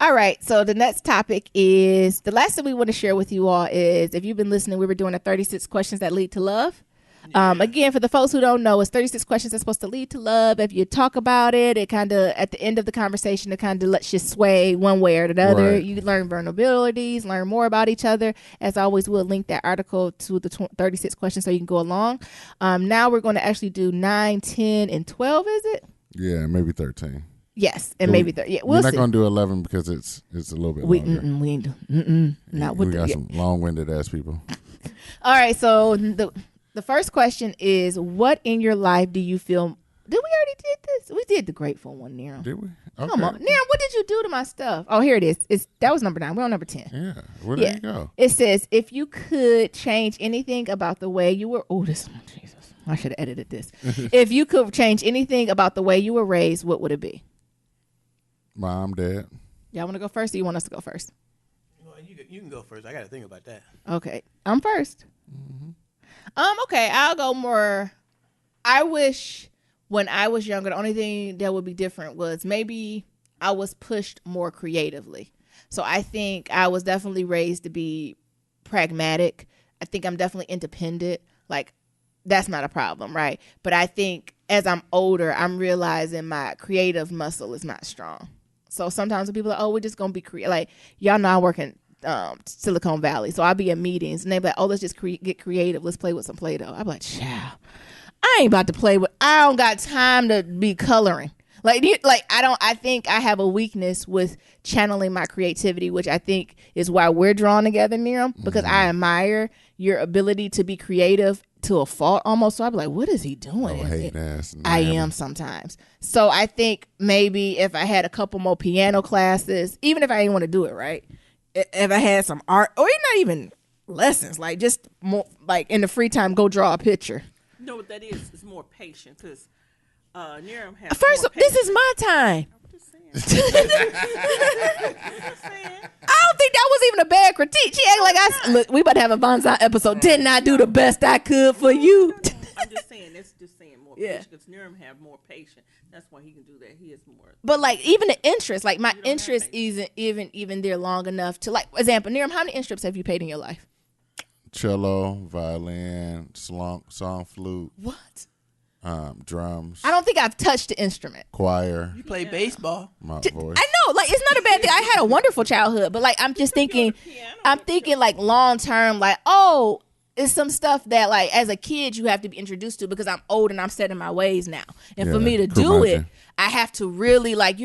All right. So the next topic is the last thing we want to share with you all is if you've been listening, we were doing the 36 questions that lead to love. Again, for the folks who don't know, it's 36 questions that's supposed to lead to love. If you talk about it, it kind of at the end of the conversation, it kind of lets you sway one way or the other. Right. You learn vulnerabilities, learn more about each other. As always, we'll link that article to the 36 questions so you can go along. Now we're going to actually do 9, 10, and 12, is it? Yeah, maybe 13. Yes, and maybe 30. Yeah, we'll We're not see. going to do 11 because it's a little bit We longer. we ain't not we with got the. some long-winded ass people. All right, so the first question is, what in your life do you feel? Did we already did this? We did the grateful one, Nero. Did we? Okay. Come on, Nero. What did you do to my stuff? Oh, here it is. That was number 9. We're on number 10. Yeah. Well, there you go. It says, if you could change anything about the way you were. Oh, Jesus. I should have edited this. If you could change anything about the way you were raised, what would it be? Mom, dad. Y'all want to go first, or you want us to go first? Well, you can go first. I got to think about that. Okay, I'm first. Okay, I'll go more. I wish when I was younger, the only thing that would be different was maybe I was pushed more creatively. So I think I was definitely raised to be pragmatic. I think I'm definitely independent. Like, that's not a problem, right? But I think as I'm older, I'm realizing my creative muscle is not strong. So sometimes when people are like, oh, we're just going to be creative. Like, y'all know I work in Silicon Valley. So I'll be in meetings and they'll be like, oh, let's just get creative. Let's play with some Play-Doh. I'm like, child, I ain't about to play with, I don't got time to be coloring. I think I have a weakness with channeling my creativity, which I think is why we're drawn together, Miriam, because I admire your ability to be creative to a fault almost. So I'd be like, what is he doing? Oh, hating ass. I am sometimes. So I think maybe if I had a couple more piano classes, even if I didn't want to do it, right? If I had some art, or not even lessons, like just more like in the free time, go draw a picture. You know what that is? It's more patient because Nerium has. First, this is my time. I'm just saying. I don't think that was even a bad critique. She acted like look, we about to have a bonsai episode. Didn't I do the best I could for you? I'm just saying. It's just saying more Yeah. patient because Nerium have more patience. That's why he can do that. He is more. But like even the interest, like my don't have interest isn't even there long enough to like. Example, Nerium, how many instruments have you played in your life? Cello, violin, song flute, What? drums, I don't think I've touched the instrument. choir, You play baseball. my voice. I know, like it's not a bad thing. I had a wonderful childhood, but like I'm just thinking, I'm thinking like long term, like oh, it's some stuff that like as a kid you have to be introduced to because I'm old and I'm set in my ways now, and for Yeah, me to do curmudgeon. it, I have to really like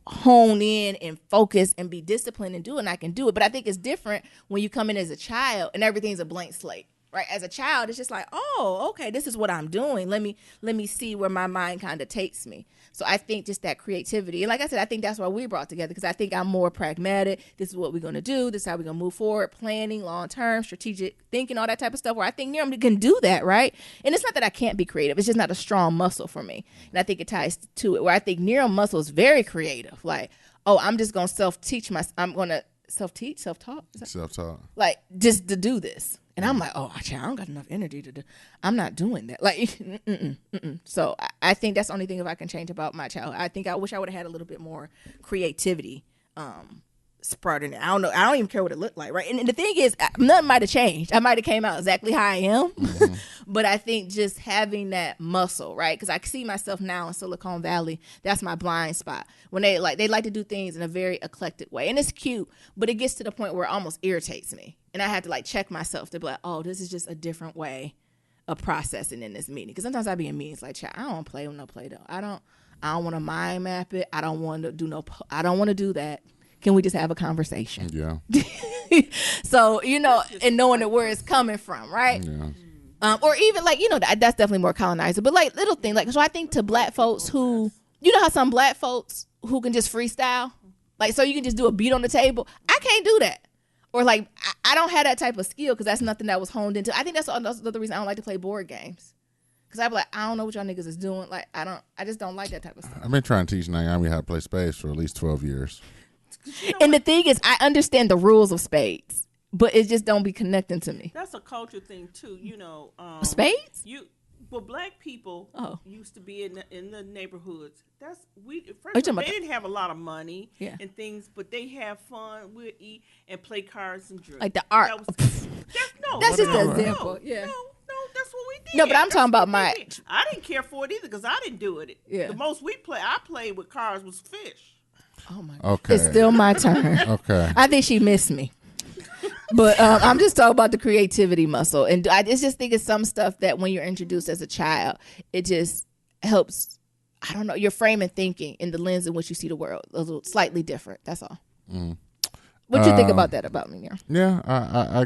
hone in and focus and be disciplined and do it. And I can do it, but I think it's different when you come in as a child and everything's a blank slate. Right, as a child, it's just like, oh, okay, this is what I'm doing. Let me see where my mind kind of takes me. So I think just that creativity, and like I said, I think that's why we brought together because I think I'm more pragmatic. This is what we're gonna do. This is how we're gonna move forward. Planning, long term, strategic thinking, all that type of stuff. Where I think Nerium can do that, right? And it's not that I can't be creative. It's just not a strong muscle for me. And I think it ties to it. Where I think Nerium muscle is very creative. Like, oh, I'm just gonna self-teach I'm gonna self-teach, self-taught. Self-taught. Like just to do this. And I'm like, oh, I don't got enough energy to do. I'm not doing that. Like, So I think that's the only thing if I can change about my childhood. I think I wish I would have had a little bit more creativity sprouting. I don't know. I don't even care what it looked like, right? And the thing is, nothing might have changed. I might have came out exactly how I am. But I think just having that muscle, right? Because I see myself now in Silicon Valley. That's my blind spot. When they like to do things in a very eclectic way. And it's cute, but it gets to the point where it almost irritates me. And I had to like check myself to be like, oh, this is just a different way of processing in this meeting. Because sometimes I be in meetings like, I don't play with no Play-Doh. I don't want to mind map it. I don't want to do that. Can we just have a conversation? Yeah. So, and knowing where it's coming from, right? Yeah. Or even like, that's definitely more colonizer. But like little things, like, so I think to black folks who, how some black folks who can just freestyle, like, so you can just do a beat on the table. I can't do that. Or like, I don't have that type of skill because that's nothing that was honed into. I think that's the reason I don't like to play board games. Because I be like, I don't know what y'all niggas is doing. Like, I just don't like that type of stuff. I've been trying to teach Naomi how to play spades for at least 12 years. And the thing is, I understand the rules of spades, but it just don't be connecting to me. That's a culture thing too. Spades? Black people used to be in the neighborhoods. They didn't have a lot of money and things, but they have fun. We'll eat and play cards and drink. Like the art. That's just an example. Yeah. No, that's what we did. No, but I'm talking about I didn't care for it either because I didn't do it. Yeah. The most I played with cards was fish. Oh my God. Okay. It's still my turn. Okay. I think she missed me. But I'm just talking about the creativity muscle. And I just think it's some stuff that when you're introduced as a child, it just helps. I don't know, your frame and thinking in the lens in which you see the world a little slightly different. That's all. What you think about that about me, Nero? Yeah, I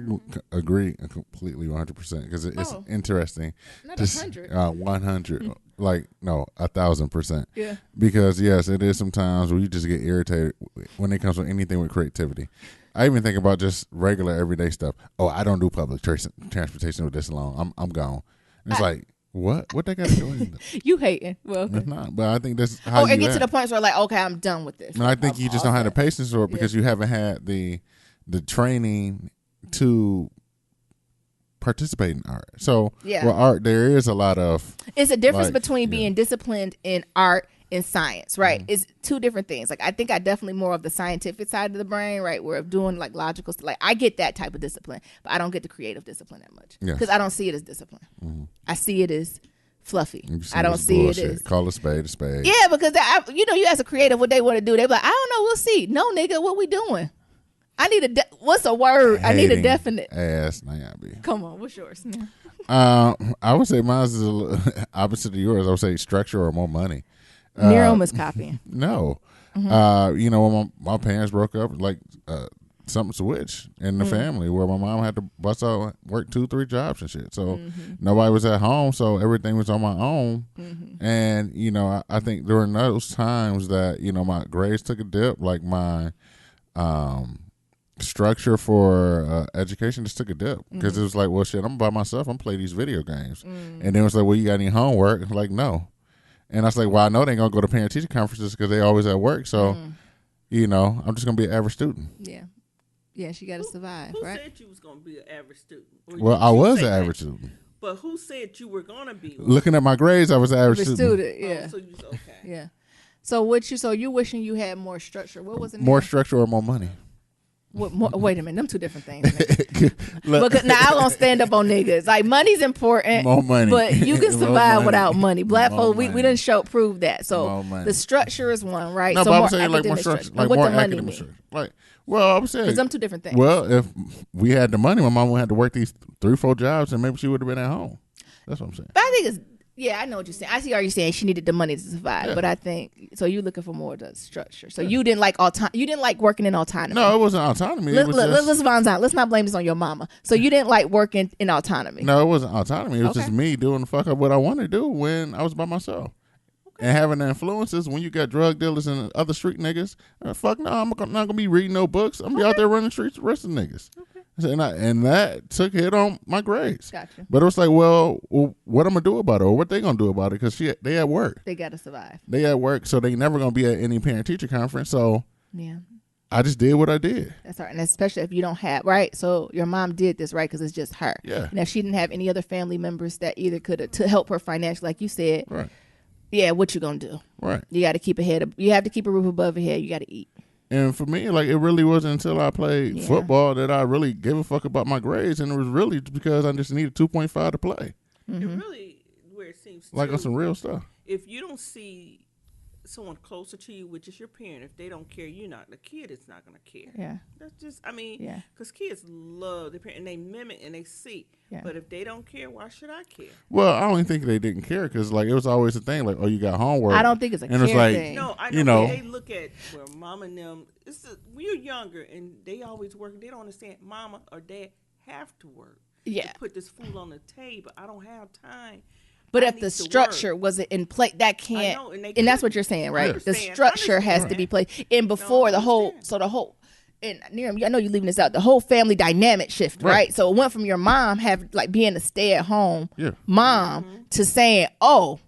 agree completely 100% because it's interesting. Not 100. 100. Like, no, 1,000%. Yeah. Because, yes, it is sometimes where you just get irritated when it comes to anything with creativity. I even think about just regular everyday stuff. Oh, I don't do public transportation with this alone. I'm gone. And it's like, what they got to do with it? You hating. Well, It's not. But I think that's how it you gets act. to the point where like, okay, I'm done with this. And I think you just don't have the patience for it because you haven't had the training to participate in art. So, Yeah. well, art, there is a lot of... It's a difference like, between being disciplined in art and science, right? It's two different things. Like I think I definitely more of the scientific side of the brain, right? Where of doing like logical stuff. Like I get that type of discipline, but I don't get the creative discipline that much Yes. because I don't see it as discipline. I see it as fluffy. You see I don't this see bullshit. it as Call a spade a spade. yeah, because you as a creative, what they want to do, they be like, I don't know, we'll see. No, nigga, what we doing? I need what's a word? I need a definite. Ass, Nayabi. Come on, what's yours? I would say mine is a little opposite of yours. I would say structure or more money. Nero is copying. No. When my parents broke up, like something switched in the family where my mom had to bust out, work 2-3 jobs and shit. So nobody was at home, so everything was on my own. And, I think during those times that, my grades took a dip, like my structure for education just took a dip because it was like, well, shit, I'm by myself. I'm playing these video games. And then it was like, well, you got any homework? I'm like, no. And I was like, well, I know they ain't going to go to parent-teacher conferences because they always at work. So, I'm just going to be an average student. Yeah. Yeah, she got to survive, who right? said you was going to be an average student? Well, I was an average student. But who said you were going to be one? Looking at my grades, I was an average The student. yeah. So you was okay. Yeah. So you wishing you had more structure. What was it? More structure or more money? Wait a minute, them two different things. Because now I'm gonna stand up on niggas. Like money's important, More money. but you can More survive money. without money. Black More folks, we money. didn't prove that. So More money. the structure is one, right? No, so but more I'm saying like more academic structure, But like what more the money academic mean? structure. Like, well, I'm saying, Because them two different things. well, if we had the money, my mom would have to work these 3-4 jobs, and maybe she would have been at home. That's what I'm saying. But I think it's I know what you're saying. I see how you're saying she needed the money to survive, but I think so. You looking for more of the structure. So you didn't like you didn't like working in autonomy. No, it wasn't autonomy. It was Let's not blame this on your mama. So you didn't like working in autonomy. No, it wasn't autonomy. It was Okay. just me doing the fuck up what I wanted to do when I was by myself. And having the influences when you got drug dealers and other street niggas. Fuck no, I'm not going to be reading no books. I'm going to be out there running streets arresting niggas. And that took a hit on my grades. Gotcha. But it was like, well, what I'm going to do about it? Or what they going to do about it? Because they at work. They got to survive. They at work, so they never going to be at any parent-teacher conference. So Yeah. I just did what I did. That's hard, and especially if you don't have right. So your mom did this right because it's just her. Yeah. And if she didn't have any other family members that either could to help her financially, like you said, Right. yeah, what you gonna do? Right. You got to keep you have to keep a roof above your head. You got to eat. And for me, like, it really wasn't until I played football that I really gave a fuck about my grades. And it was really because I just needed 2.5 to play. And really, where it seems Like, too, on some real stuff. if you don't see someone closer to you, which is your parent, if they don't care, the kid is not going to care. Yeah. That's just, Yeah. because kids love their parent and they mimic and they see. Yeah. But if they don't care, why should I care? Well, I don't even think they didn't care because, like, it was always a thing. Like, oh, you got homework. I don't think it's a And it's care like, thing. No, I know. You know. They look at where mom and them. We're younger and they always work. They don't understand mama or dad have to work. Yeah. To put this food on the table. I don't have time. But I if the need to work wasn't in place, that can't. And that's what you're saying, right? The structure has to be placed. And before the whole, and Nerium, I know you're leaving this out. The whole family dynamic shift, right? So it went from your mom being a stay-at-home mom to saying, "Oh,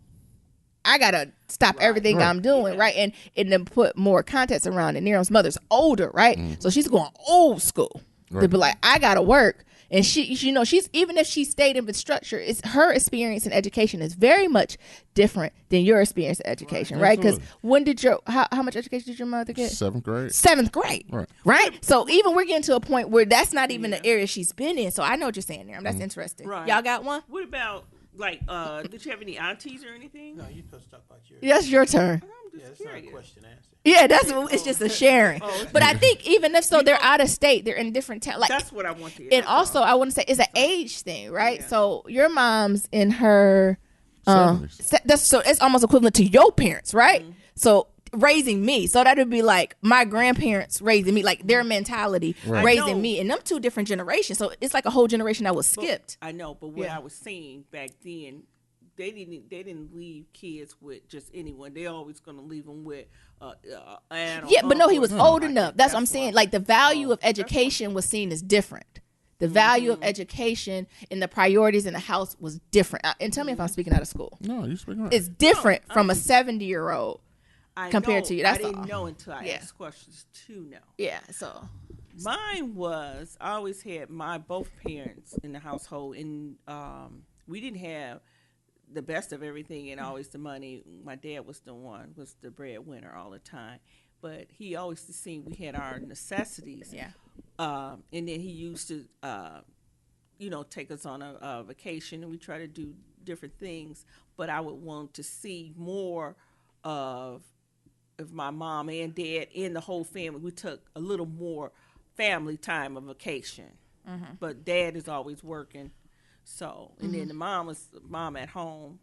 I gotta stop everything I'm doing," right? And then put more context around it. Nerium's mother's older, right? So she's going old school to be like, "I gotta work." And she's even if she stayed in the structure, it's her experience in education is very much different than your experience in education, right? Because when did how much education did your mother get? 7th grade. 7th grade, right? So even we're getting to a point where that's not even the area she's been in. So I know what you're saying there. That's interesting. Right. Y'all got one? What about did you have any aunties or anything? No, you're supposed to talk about yours. That's your turn. I'm just It's not a curious. question answer. Yeah, it's just a sharing. Oh, But I think even if so, they're out of state. They're in different towns. Like, That's what I want to hear. and also I want to say it's an age thing, right? Yeah. So your mom's in her 70s. So it's almost equivalent to your parents, right? So raising me, so that would be like my grandparents raising me, like their mentality raising me, and them two different generations. So it's like a whole generation that was skipped. I know, but what I was saying back then, they didn't leave kids with just anyone. They always gonna leave them with aunt. Yeah, but no, he was old enough. That's what I'm saying. Like the value of education was seen as different. The value of education and the priorities in the house was different. And tell me if I'm speaking out of school. No, you speaking right. It's different from a 70-year-old compared to you. That's I didn't know until I asked questions to know. Yeah, so mine was, I always had both parents in the household, and we didn't have the best of everything and always the money. My dad was the breadwinner all the time, but he always seen we had our necessities. Yeah. And then he used to, take us on a vacation, and we try to do different things. But I would want to see more of my mom and dad and the whole family. We took a little more family time of vacation. But dad is always working. So, and then the mom at home,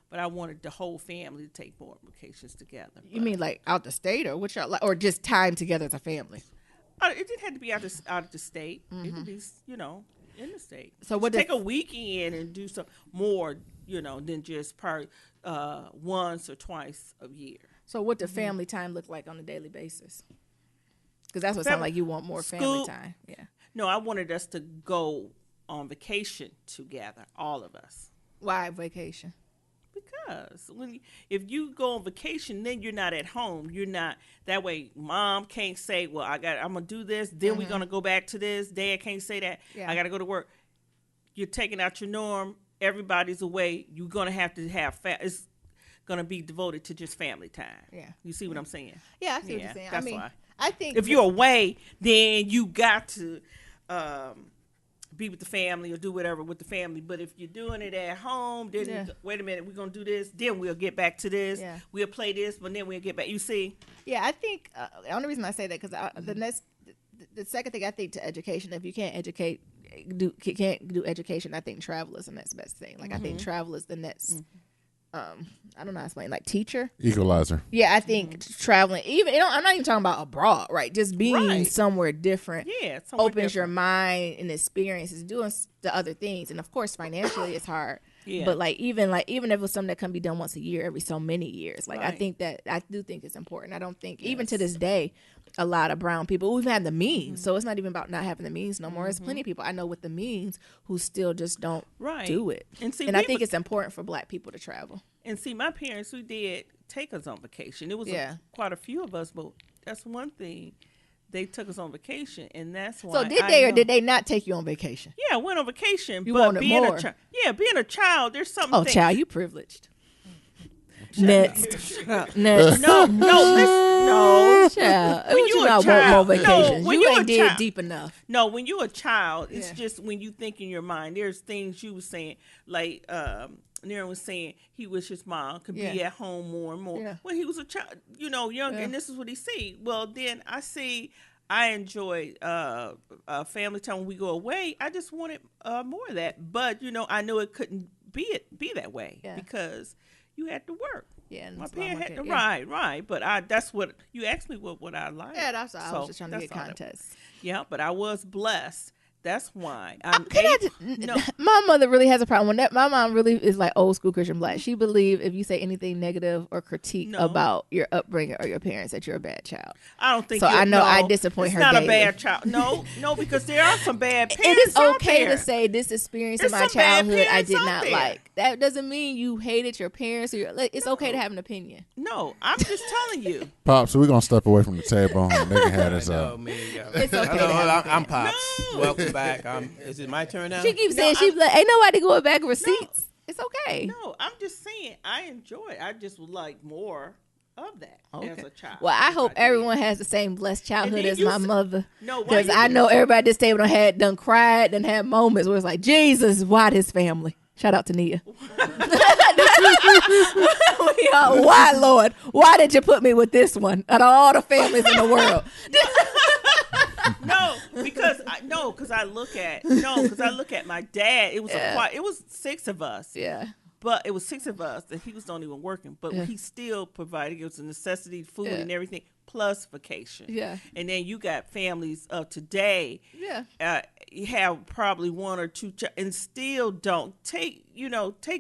but I wanted the whole family to take more vacations together. You mean like out the state, or or just time together as a family? It didn't have to be out of the state. It could be, in the state. So what? Take a weekend and do some more, than just once or twice a year. So what does family time look like on a daily basis? Because that's what sounds like you want more family time. Yeah. No, I wanted us to go on vacation together, all of us. Why vacation? Because if you go on vacation, then you're not at home. You're not that way. Mom can't say, "Well, I'm gonna do this." Then we're gonna go back to this. Dad can't say that. Yeah. I gotta go to work. You're taking out your norm. Everybody's away. You're gonna have to have it's gonna be devoted to just family time. Yeah. You see what I'm saying? Yeah, I see what you're saying. That's why. I think if you're away, then you got to be with the family or do whatever with the family. But if you're doing it at home, then wait a minute, we're going to do this, then we'll get back to this. Yeah. We'll play this, but then we'll get back. You see? Yeah, I think the only reason I say that, because the second thing I think to education, if you can't can't do education, I think travel is the next best thing. Like I think travel is the next I don't know how to explain, like teacher equalizer. Yeah, I think traveling, even I'm not even talking about abroad, right? Just being somewhere different, opens different. Your mind and experiences, doing the other things, and of course financially it's hard. Yeah. But even if it was something that can be done once a year, every so many years, I think that I do think it's important. I don't think even to this day, a lot of brown people, we've had the means, so it's not even about not having the means no more. There's plenty of people I know with the means who still just don't do it. And I think it's important for Black people to travel. And see, my parents, who did take us on vacation. It was quite a few of us, but that's one thing. They took us on vacation, and that's why. So did they or did they not take you on vacation? Yeah, I went on vacation. You wanted more. Being a child, there's something. Oh, child, you privileged. Next. Next. No. Child. When you a child, want more vacations. No, you ain't dig deep enough. No, when you're a child, it's just when you think in your mind. There's things you were saying, like Naren was saying, he wished his mom could be at home more and more. Yeah. When he was a child, younger, and this is what he see. Well, then I enjoy family time when we go away. I just wanted more of that, but I knew it couldn't be that way because you had to work. Yeah, my parents had to right. But that's what you asked me. What I like. Yeah, that's all. I was just trying to get context. Yeah, but I was blessed. That's why. My mother really has a problem with that. My mom really is like old school Christian Black. She believes if you say anything negative or critique about your upbringing or your parents, that you're a bad child. I don't think so. I know I disappoint her. It's not daily. A bad child. No, because there are some bad parents. It is okay to say this experience in my childhood I did not like. That doesn't mean you hated your parents or it's okay to have an opinion. No, I'm just telling you. Pops, so we're gonna step away from the table and they can have this up. It's okay. I'm Pops. No. Welcome back. Is it my turn now? She keeps saying she's like, ain't nobody going back receipts. It's okay. No, I'm just saying I enjoy it. I just would like more of that as a child. Well, I hope everyone has the same blessed childhood as my mother. No, because I know everybody at this table done cried, done had moments where it's like, Jesus, why this family? Shout out to Nia. Why, Lord? Why did you put me with this one out of all the families in the world? Because I look at my dad. It was it was 6 of us. Yeah. But it was 6 of us, and he was not even working. But he still provided. It was a necessity, food and everything, plus vacation. Yeah. And then you got families of today. Yeah. You have probably 1 or 2, and still don't take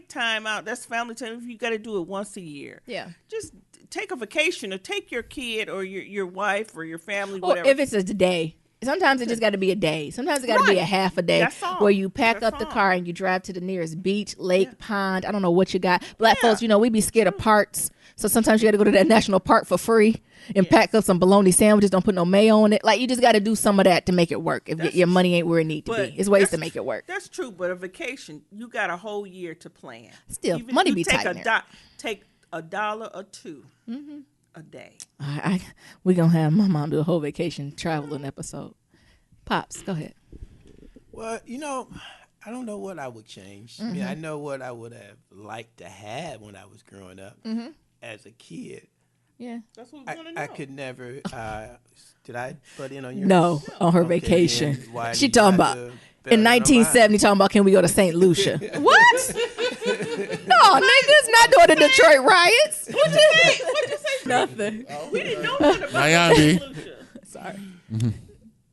time out. That's family time. If you got to do it once a year. Yeah. Just take a vacation, or take your kid or your wife or your family, Or whatever. if it's a day. Sometimes it just got to be a day. Sometimes it got to be a half a day That's all. where you pack That's up the all. car and you drive to the nearest beach, lake, pond. I don't know what you got. Black folks, we be scared of parts. So sometimes you got to go to that national park for free and pack up some bologna sandwiches. Don't put no mayo on it. Like, you just got to do some of that to make it work. If your money ain't where it need to be, it's ways to make it work. That's true, but a vacation, you got a whole year to plan. Still, Even money you be take tight there. take $1 or 2 a day. We gonna have my mom do a whole vacation traveling episode. Pops, go ahead. Well, I don't know what I would change. I mean, I know what I would have liked to have when I was growing up as a kid. Yeah. That's what we want to know. I could never. Did I butt in on your? No, on her Okay, vacation. then why She did you talking have about to bet in it on mine? 1970. Talking about, can we go to St. Lucia? What? No, niggas not doing the Detroit riots. What you say? What'd you say? Nothing. We didn't know nothing about Miami. Lucia. Sorry.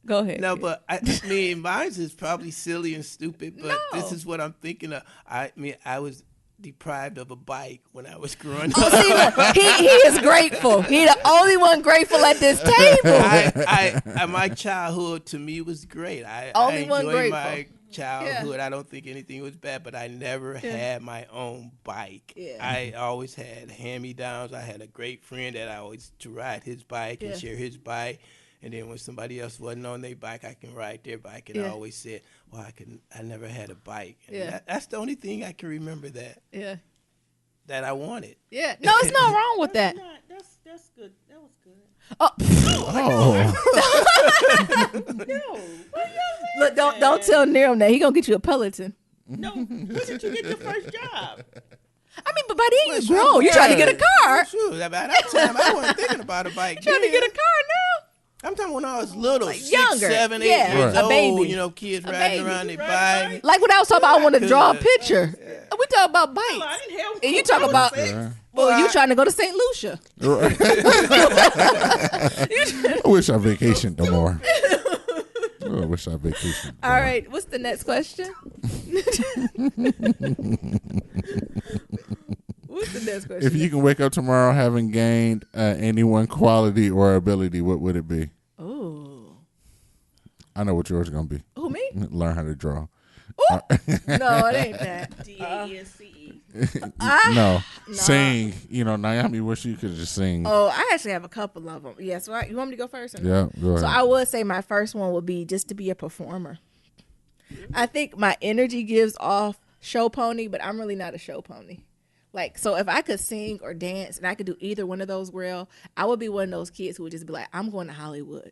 Go ahead. No, but I mean, mine is probably silly and stupid, but this No. is what I'm thinking of. I mean, I was deprived of a bike when I was growing up. Oh, see, look, he is grateful. He the only one grateful at this table. I my childhood to me was great. I Only one enjoyed grateful. my childhood. I don't think anything was bad, but I never had my own bike. Yeah. I always had hand-me-downs. I had a great friend that I always to ride his bike and share his bike. And then when somebody else wasn't on their bike, I can ride their bike. And I always said, well, I never had a bike. And that's the only thing I can remember that I wanted. Yeah. No, it's not wrong with that. That's good. That was good. Oh, No. look, don't tell Niram that. He gonna get you a Peloton. No. When did you get your first job? I mean, but by then you grown. You trying to get a car. Shoot, by that time, I wasn't thinking about a bike. Trying to then. get a car now. I'm talking when I was little, Like 6, younger. 7, 8 Yeah. years Right. A old. baby. Kids A riding baby. around their Right, bike. Like when I was talking about, I want to draw a Could. picture. We talking about bikes. I didn't have And you talk about, Yeah. well, you trying to go to St. Lucia. Right. I wish I vacationed no more. I wish I vacationed. All right, what's the next question? What's the next question? If you can wake up tomorrow having gained any one quality or ability, what would it be? Ooh. I know what yours is gonna be. Who, me? Learn how to draw. No, it ain't that. DANCE. No, sing. Naomi wish you could just sing. Oh, I actually have a couple of them. Yeah, so you want me to go first? Or no? Yeah, go ahead. So I would say my first one would be just to be a performer. I think my energy gives off show pony, but I'm really not a show pony. Like, so if I could sing or dance and I could do either one of those well, I would be one of those kids who would just be like, I'm going to Hollywood.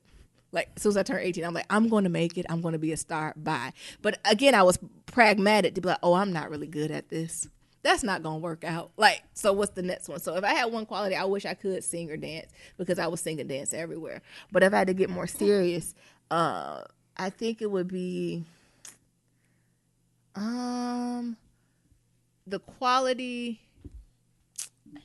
Like, as soon as I turn 18, I'm like, I'm going to make it. I'm going to be a star. Bye. But again, I was pragmatic to be like, oh, I'm not really good at this. That's not going to work out. Like, so what's the next one? So if I had one quality, I wish I could sing or dance because I was sing and dance everywhere. But if I had to get more serious, I think it would be the quality.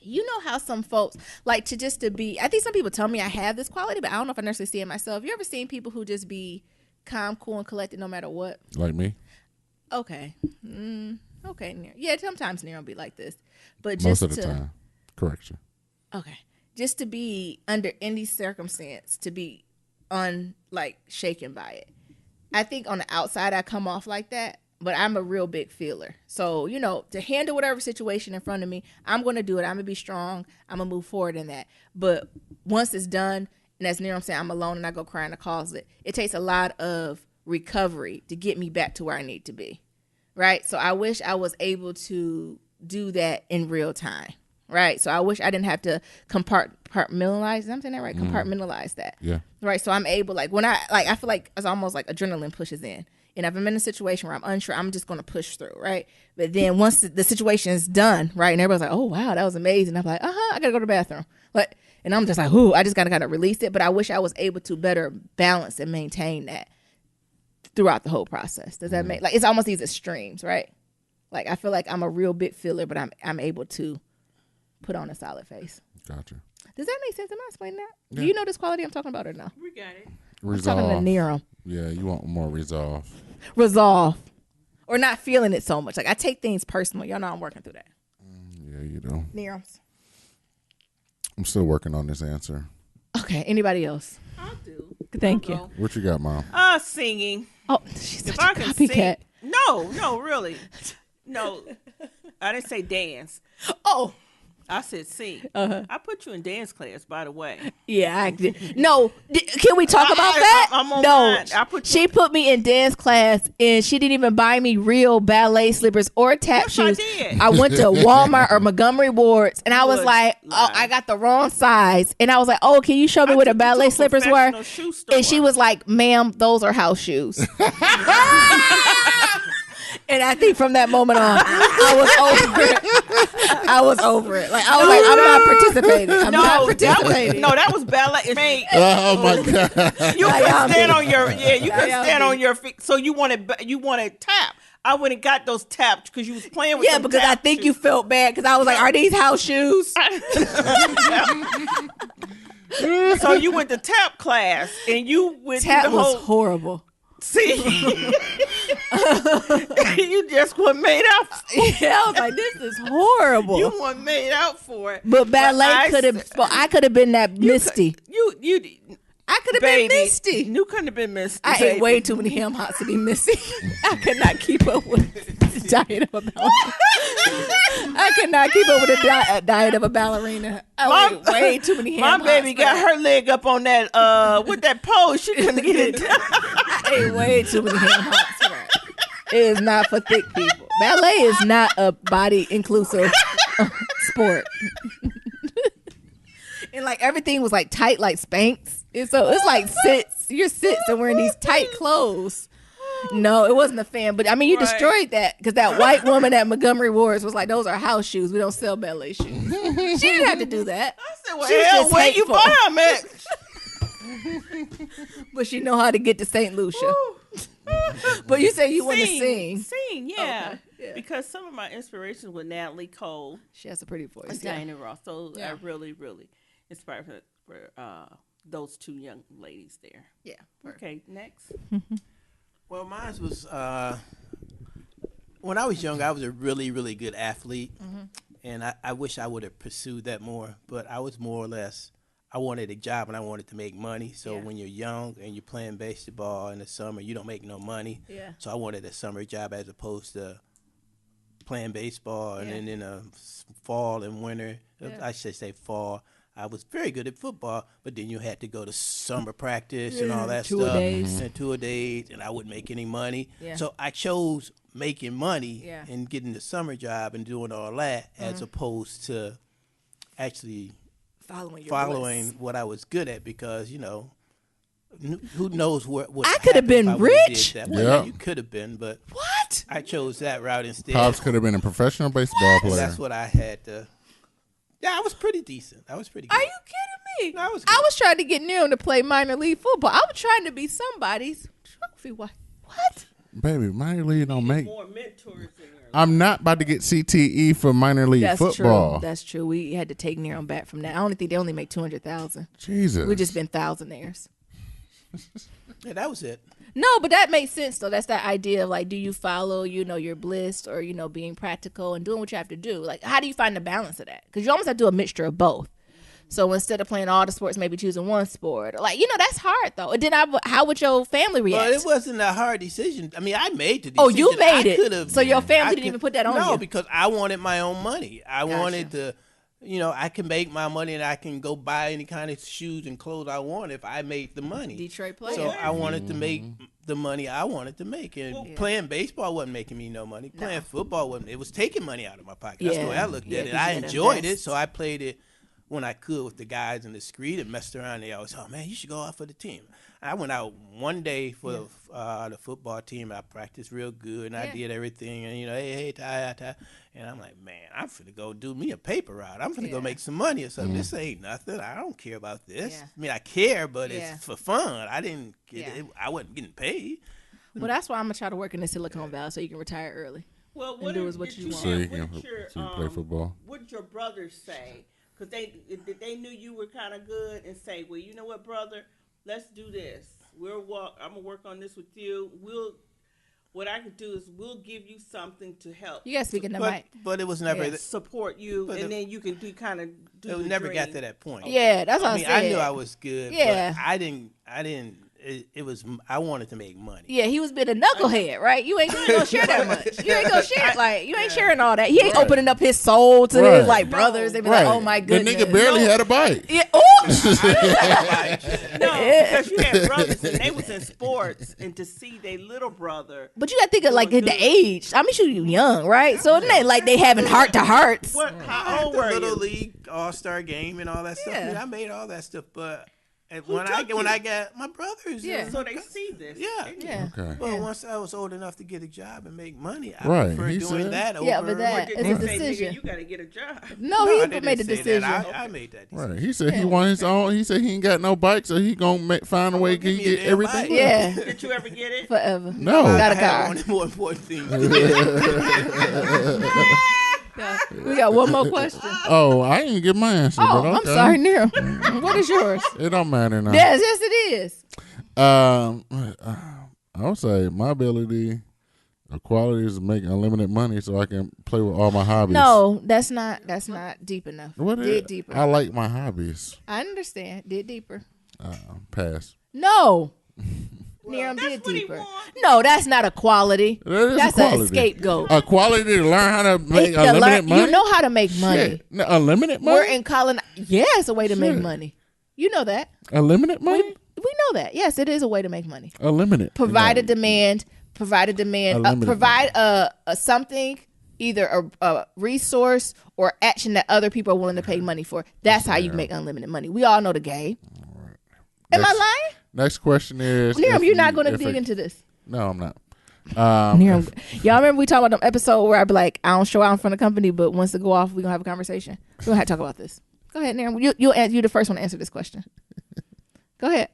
You know how some folks like to be, I think some people tell me I have this quality, but I don't know if I necessarily see it myself. You ever seen people who just be calm, cool, and collected no matter what? Like me? Okay. Okay. Yeah, sometimes Nero be like this. But Most just of the time. Correction. Okay. Just to be under any circumstance, to be shaken by it. I think on the outside I come off like that, but I'm a real big feeler. So, to handle whatever situation in front of me, I'm going to do it. I'm going to be strong. I'm going to move forward in that. But once it's done, and as Nero saying, I'm alone and I go cry in the closet, it takes a lot of recovery to get me back to where I need to be. Right? So I wish I was able to do that in real time. Right? So I wish I didn't have to compartmentalize. I'm saying that right? Compartmentalize that. Yeah. Right? So I'm able, when I feel like it's almost like adrenaline pushes in. And if I'm in a situation where I'm unsure, I'm just going to push through, right? But then once the situation is done, right, and everybody's like, oh, wow, that was amazing. I'm like, I got to go to the bathroom. And I'm just like, ooh, I just got to kind of release it. But I wish I was able to better balance and maintain that throughout the whole process. Does that make, it's almost these extremes, right? Like I feel like I'm a real big feeler, but I'm able to put on a solid face. Gotcha. Does that make sense? Am I explaining that? Yeah. Do you know this quality I'm talking about or no? We got it. I'm talking to Niram. Yeah, you want more resolve. Resolve. Or not feeling it so much. Like I take things personal. Y'all know I'm working through that. Yeah, you do. Niram's. I'm still working on this answer. Okay. Anybody else? I'll do. Thank you. Go. What you got, Mom? Singing. Oh, she's such If a I can copycat. sing. No, really. No. I didn't say dance. Oh. I said sing. I put you in dance class, by the way. Yeah, I did. No, can we talk about that? I'm on no, mine. I put she put me in dance class, and she didn't even buy me real ballet slippers or tap Yes, shoes. I did. I went to Walmart or Montgomery Wards, and I was would like, "Oh, lie. I got the wrong size." And I was like, "Oh, can you show me what the ballet slippers were?" And she was like, "Ma'am, those are house shoes." And I think from that moment on, I was over it. I was over it. Like I was like, I'm not participating. I'm not participating. That was ballet. Oh my God. You Like, can stand on your you can Like, stand on your feet. So you wanted tap. I wouldn't got those tapped because you was playing with Yeah, them because I tap think shoes. you felt bad because I was like, are these house shoes? So you went to tap class and you went Tap to the was whole horrible. see. You just weren't made out. Yeah, I was like, this is horrible. You weren't made out for it. But ballet I could have. said- I could have been that Misty. You. I could have Baby, been Misty. you couldn't have been Misty. I ate baby. way too many ham hocks to be Misty. I could not keep up with the diet of a ballerina. I could not keep up with the diet of a ballerina. I ate way too many ham My hocks. baby got her leg up on that with that pose. She couldn't get it done. I ate way too many ham hocks for that. It is not for thick people. Ballet is not a body inclusive sport. And like everything was like tight, like Spanx. And so it's like you're sits and wearing these tight clothes. No, it wasn't a fan. But I mean, you Right. destroyed that because that white woman at Montgomery Wards was like, those are house shoes. We don't sell ballet shoes. She didn't have to do that. I said, well, She was hell, just where you hateful. buy them at? But she know how to get to St. Lucia. But you say you want to sing. Sing, yeah. Okay, yeah. Because some of my inspirations were Natalie Cole She has a pretty voice. and Yeah. Diana Ross. So Yeah. I really, really inspired for those two young ladies there. Yeah. Okay, next. Well, mine was when I was young. I was a really, really good athlete, and I wish I would have pursued that more. But I was more or less. I wanted a job and I wanted to make money. So Yeah. when you're young and you're playing basketball in the summer, you don't make no money. Yeah. So I wanted a summer job as opposed to playing baseball. And Yeah. then in the fall and winter, Yeah. I should say fall, I was very good at football. But then you had to go to summer practice and all that stuff. Two-a-days. And 2-a-days, and I wouldn't make any money. Yeah. So I chose making money Yeah. and getting the summer job and doing all that as opposed to actually Following your bliss. what I was good at, because who knows what would I could have happen been if I would've did rich. that. Well, Yeah. you could have been, but What? I chose that route instead. Pops could have been a professional baseball player. That's what I had to. Yeah, I was pretty decent. I was pretty good. Are you kidding me? No, I was I good. was trying to get Neil to play minor league football. I was trying to be somebody's trophy wife. What? Baby, minor league don't make. More mentors in there. I'm not about to get CTE for minor league That's football. true. That's true. We had to take Neil back from that. I only think they only make 200,000. Jesus. We just been thousandaires. Yeah, that was it. No, but that makes sense though. That's that idea of like, do you follow, your bliss, or being practical and doing what you have to do? Like, how do you find the balance of that? Because you almost have to do a mixture of both. So instead of playing all the sports, maybe choosing one sport. Or like, that's hard though. And then how would your family react? Well, it wasn't a hard decision. I mean, I made the decision. Oh, you made I it. could've- So your family I didn't even put that on no, you? because I wanted my own money. I Gotcha. wanted to, I can make my money and I can go buy any kind of shoes and clothes I want if I made the money. Detroit player. So I wanted to make the money I wanted to make. And Yeah. playing baseball wasn't making me no money. Playing football wasn't. It was taking money out of my pocket. That's the way Yeah. I looked Yeah, at it. 'cause I you had to enjoyed it, invest. so I played it when I could with the guys in the street and messed around. They always, oh man, you should go out for the team. I went out one day for the football team. I practiced real good and I Yeah. did everything. And hey, Ty. And I'm like, man, I'm finna go do me a paper route. I'm finna go Yeah. make some money or something. This ain't nothing. I don't care about this. Yeah. I mean, I care, but Yeah. it's for fun. I didn't get Yeah. it. I wasn't getting paid. Well, that's why I'm gonna try to work in the Silicon Valley so you can retire early. Well, and what do did is what you you want. So you have? can What your, so you play football. What did your brothers say? Because they knew you were kind of good and say, well, you know what, brother, let's do this. I'm gonna work on this with you. What I could do is we'll give you something to help. You guys speaking the mic. But it was never. Yeah. Support you, and then you can do kind of do. It the never got dream. to that point. Yeah, that's what I I mean, said. I knew I was good. Yeah. But I didn't. It was. I wanted to make money. Yeah, he was being a knucklehead, right? You ain't gonna share that much. You ain't gonna share you ain't sharing all that. He ain't opening up his soul to his like brothers. They be like, oh my goodness. The nigga barely had a bite. Yeah. Oh. No, because you had brothers and they was in sports, and to see their little brother. But you gotta think of like the age. I mean, you young, right? So it ain't like they having heart to hearts. How old were Little you? League All-Star game and all that stuff. Yeah. Yeah, I made all that stuff, but when I got my brothers, Yeah. So they see this. Yeah. Yeah. Okay. Well, once I was old enough to get a job and make money, I Right, prefer he doing said. that over. Yeah, but that Did is they a say, decision. nigga, you got to get a job? No, No, I he didn't made the say decision. that. I made that decision. Right. He said he want his own. He said he ain't got no bike, so he gonna find a way to give me a get damn everything. bike. Yeah, Did you ever get it? forever. No. Got a I had car. one of the more important things. We got one more question. Oh, I didn't get my answer. Oh, but I'm okay. sorry, Neil. What is yours? It don't matter now. Yes, it is. I would say my ability, quality is to make unlimited money so I can play with all my hobbies. No, that's not deep enough. What Dig is? deeper. I like my hobbies. I understand. Dig deeper. Pass. No. Near that's dig what he deeper. want. No, that's not a quality. That is That's a quality. a scapegoat. A quality to learn how to make To unlimited learn- money. You know how to make money. Shit. No, unlimited money. We're in colon. Yeah, it's a way to make Shit. money. You know that. Unlimited money. We know that. Yes, it is a way to make money. Unlimited. Provide a No. demand. Unlimited Provide a something, either a resource or action that other people are willing to pay money for. That's how you make unlimited money. We all know the game. Am I lying? Next question is. Niram, if you're not you- going to if dig a- into this. No, I'm not. Niram, y'all remember we talked about the episode where I be like, I don't show out in front of the company, but once it go off, we're going to have a conversation. We're going to have to talk about this. Go ahead, Niram. You're the first one to answer this question. Go ahead.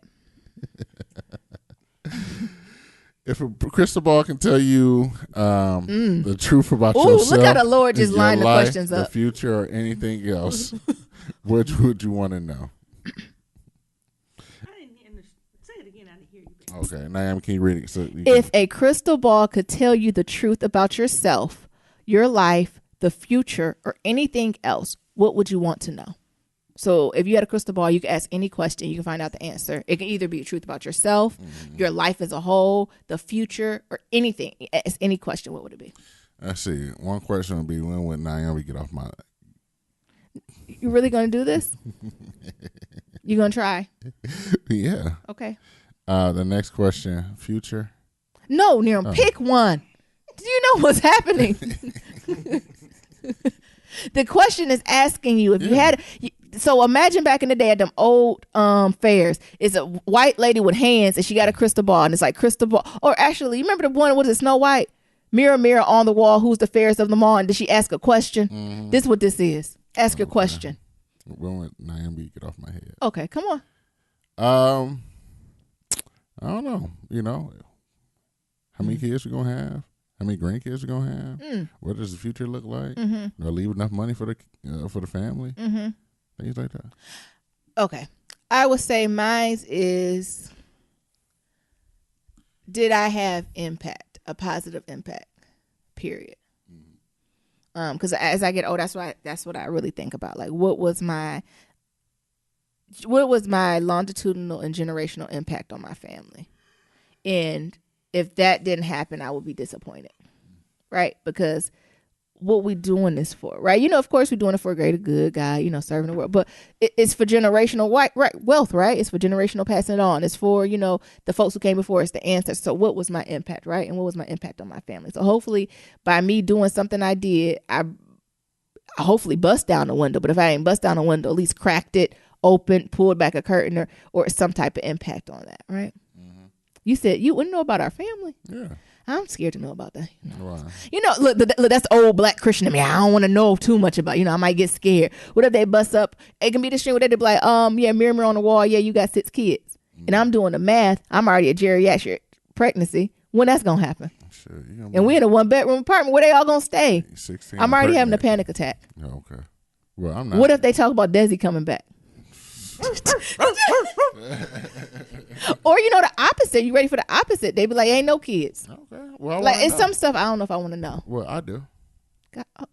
If a crystal ball can tell you the truth about Ooh, yourself, look how the Lord just your lined the life, questions the up. future, or anything else, which would you want to know? I didn't hear. Say it again. I didn't hear you. Okay, Naomi, can you read it? So you If a crystal ball could tell you the truth about yourself, your life, the future, or anything else, what would you want to know? So if you had a crystal ball, you can ask any question. You can find out the answer. It can either be the truth about yourself, your life as a whole, the future, or anything. Ask any question. What would it be? Let's see. One question would be, when would Naomi get off my? You really going to do this? You going to try? Yeah. Okay. The next question, future. No, Niram, pick one. Do you know what's happening? The question is asking you if you had. So imagine back in the day at them old fairs, it's a white lady with hands and she got a crystal ball and it's like crystal ball. Or actually, you remember the one, was it Snow White? Mirror, mirror on the wall, who's the fairest of them all? And did she ask a question? Mm-hmm. This is what this is. Ask your question. When would Naomi get off my head? Okay, come on. I don't know. You know, how many kids we gonna have? How many grandkids we gonna have? What does the future look like? Do I leave enough money for the family? Things like that. Okay. I would say mine is, did I have impact, a positive impact, period. Because as I get older, that's what I really think about. Like, what was my longitudinal and generational impact on my family? And if that didn't happen, I would be disappointed, right? Because what we doing this for, right? You know, of course we're doing it for a greater good, God, you know, serving the world, but it's for generational wealth, right? It's for generational passing it on. It's for, you know, the folks who came before us, the ancestors. So what was my impact, right? And what was my impact on my family? So hopefully by me doing something I did, I hopefully bust down the window, but if I ain't bust down the window, at least cracked it, opened, pulled back a curtain or some type of impact on that, right? You said you wouldn't know about our family. Yeah. I'm scared to know about that. Why? You know, look, that's the old black Christian in me. I don't want to know too much about, you know, I might get scared. What if they bust up? It can be the string where they be like, yeah, mirror on the wall. Yeah, you got 6 kids. And I'm doing the math. I'm already a geriatric pregnancy. When that's going to happen? Shit, you gonna And be we in a 1-bedroom apartment. Where they all gonna stay? 16. I'm already having a pregnant. panic attack. Oh, okay. Well, I'm not. What if they talk about Desi coming back? Or the opposite. You ready for the opposite? They be like, ain't no kids. Okay. Well, I Like wanna it's know. some stuff I don't know if I want to know. Well, I do. God, oh,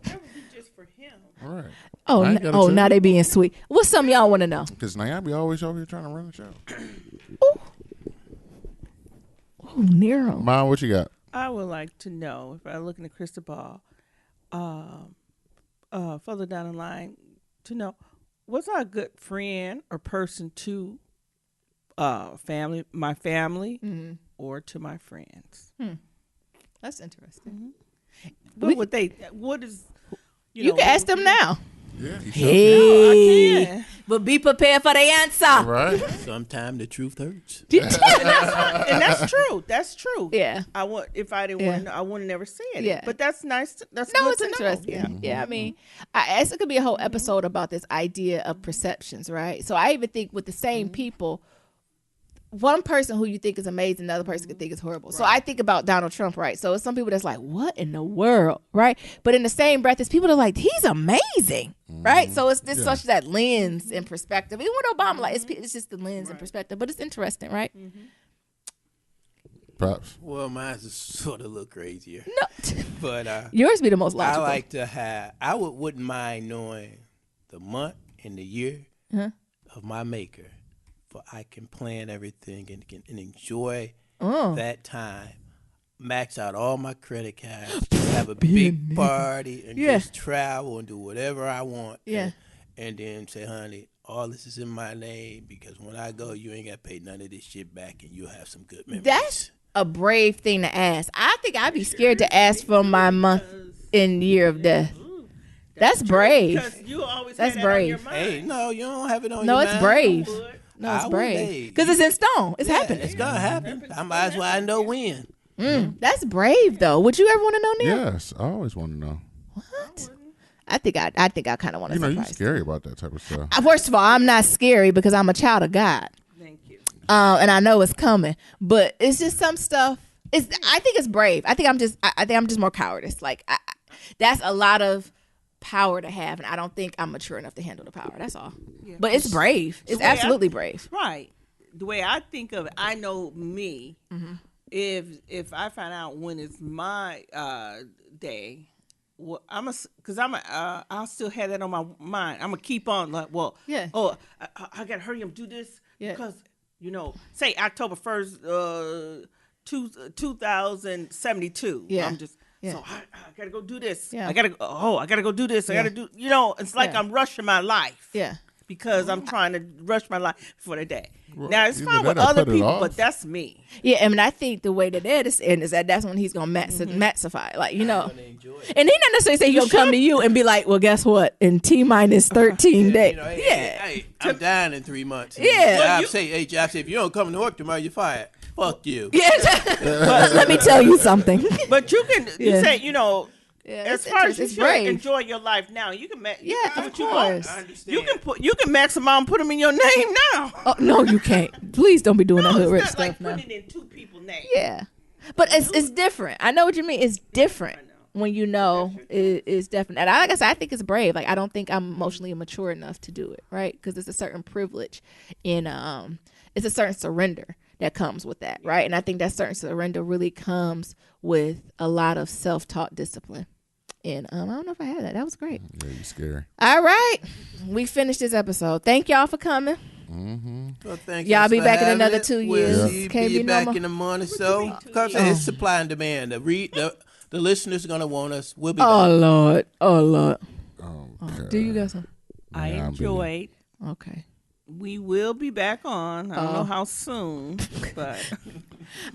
That would be just for him. All right. oh, I ain't gotta tell now you. they being sweet. What's something y'all want to know? Because Naomi always over here trying to run the show. Oh, Nero. Mom, what you got? I would like to know, if I look in the crystal ball, further down the line, to know, was I a good friend or person to my family, or to my friends? That's interesting. What is, You can ask them now. Yeah. Hey, I can. but be prepared for the answer. Right. Sometimes the truth hurts. And that's true. That's true. Yeah. I would, if I didn't Yeah. want to know, I would have never said it. Yeah. But that's nice. That's No, good it's to know. interesting. Yeah, I mean, I guess it could be a whole episode about this idea of perceptions, right? So I even think with the same people, one person who you think is amazing, another person could think is horrible. So I think about Donald Trump, right? So it's some people that's like, what in the world, right? But in the same breath, there's people that are like, he's amazing, right? So it's this such that lens and perspective. Even with Obama, like it's just the lens and perspective. But it's interesting, right? Pops. Well, mine's is sort of a little crazier. No, But yours be the most I logical. like to have, wouldn't mind knowing the month and the year of my maker, for I can plan everything and enjoy that time. Max out all my credit cards, just have a big party, and just travel and do whatever I want. Yeah. And then say, honey, all this is in my name, because when I go, you ain't got to pay none of this shit back, and you'll have some good memories. That's a brave thing to ask. I think I'd be scared to ask for my month and year of death. That's brave. Because you always That's had that on your brave. mind. Hey, no, you don't have it on No, your it's mind. brave. Would. No, it's I would, brave. hey. Because it's in stone. It's Yeah, happening. It's going to happen. I might as well I know when. That's brave, though. Would you ever want to know, Neil? Yes, I always want to know. What? I think I kind of want to You know, you're surprise. scary about that type of stuff. First of all, I'm not scary because I'm a child of God, Thank you. and I know it's coming. But it's just some stuff. I think it's brave. I think I'm just more cowardice. Like that's a lot of power to have, and I don't think I'm mature enough to handle the power. That's all. Yeah. But it's brave. It's The way I- absolutely brave. Right. The way I think of it, I know me. If I find out when it's my day, well, I'll still have that on my mind. I'm gonna keep on like, well, Yeah. Oh, I gotta hurry up, do this Yeah. because say October 1st, 2072. Yeah. I'm just. Yeah. So I gotta go do this. Yeah. I gotta go do this. I Yeah. gotta do. It's like Yeah. I'm rushing my life. Yeah. Because I'm trying to rush my life for the day. Well, Now it's either fine with that or other put it people, off. but that's me. Yeah, I mean, I think the way that is end is that's when he's gonna maxify, like Gonna enjoy it. And he not necessarily say he's gonna come to you and be like, well, guess what? In T-minus 13 days. Hey, I'm dying in 3 months. Yeah. Job say, if you don't come to work tomorrow, you're fired. Fuck you. Yeah. But let me tell you something. But you can Yeah. say, Yeah, as it's far as you it's should brave. enjoy your life now. You can Yeah, do of what you want. course. I understand. You can maximum put them in your name now. Oh, no, you can't. Please don't be doing that No, hood rich it's not like stuff now. putting it in two people's names. Yeah, but it's different. I know what you mean. It's different when you know it's different. And like I said, I think it's brave. Like I don't think I'm emotionally mature enough to do it, right? Because it's a certain privilege in it's a certain surrender that comes with that, right? And I think that certain surrender really comes with a lot of self-taught discipline. And I don't know if I had that. That was great. Yeah, you scary. All right, we finished this episode. Thank y'all for coming. Well, thank Y'all us be for back in having another it. 2 We'll years. see Can't you be no back more. in a month or so. Because it's supply and demand. The listeners are gonna want us. We'll be Oh back. Lord, oh Lord. Okay. Do you got some? I Yeah, I'm enjoyed. Okay. We will be back on. I don't know how soon, but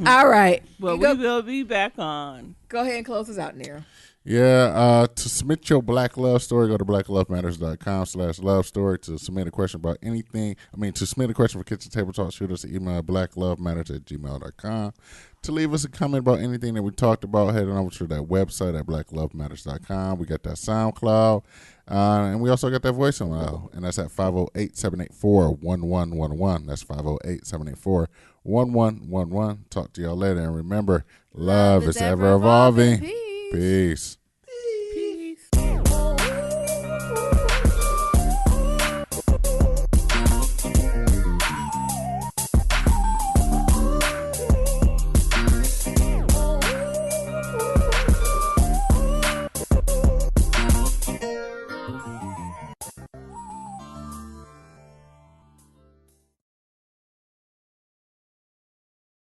All right. we will be back on. Go ahead and close us out, Nero. Yeah, to submit your Black Love Story, go to blacklovematters.com/love story to submit a question about anything. To submit a question for Kitchen Table Talk, shoot us an email at blacklovematters@gmail.com. To leave us a comment about anything that we talked about, head on over to that website at blacklovematters.com. We got that SoundCloud, and we also got that voicemail, and that's at 508-784-1111. That's 508-784-1111. 1111. Talk to y'all later. And remember, love is ever evolving. Peace.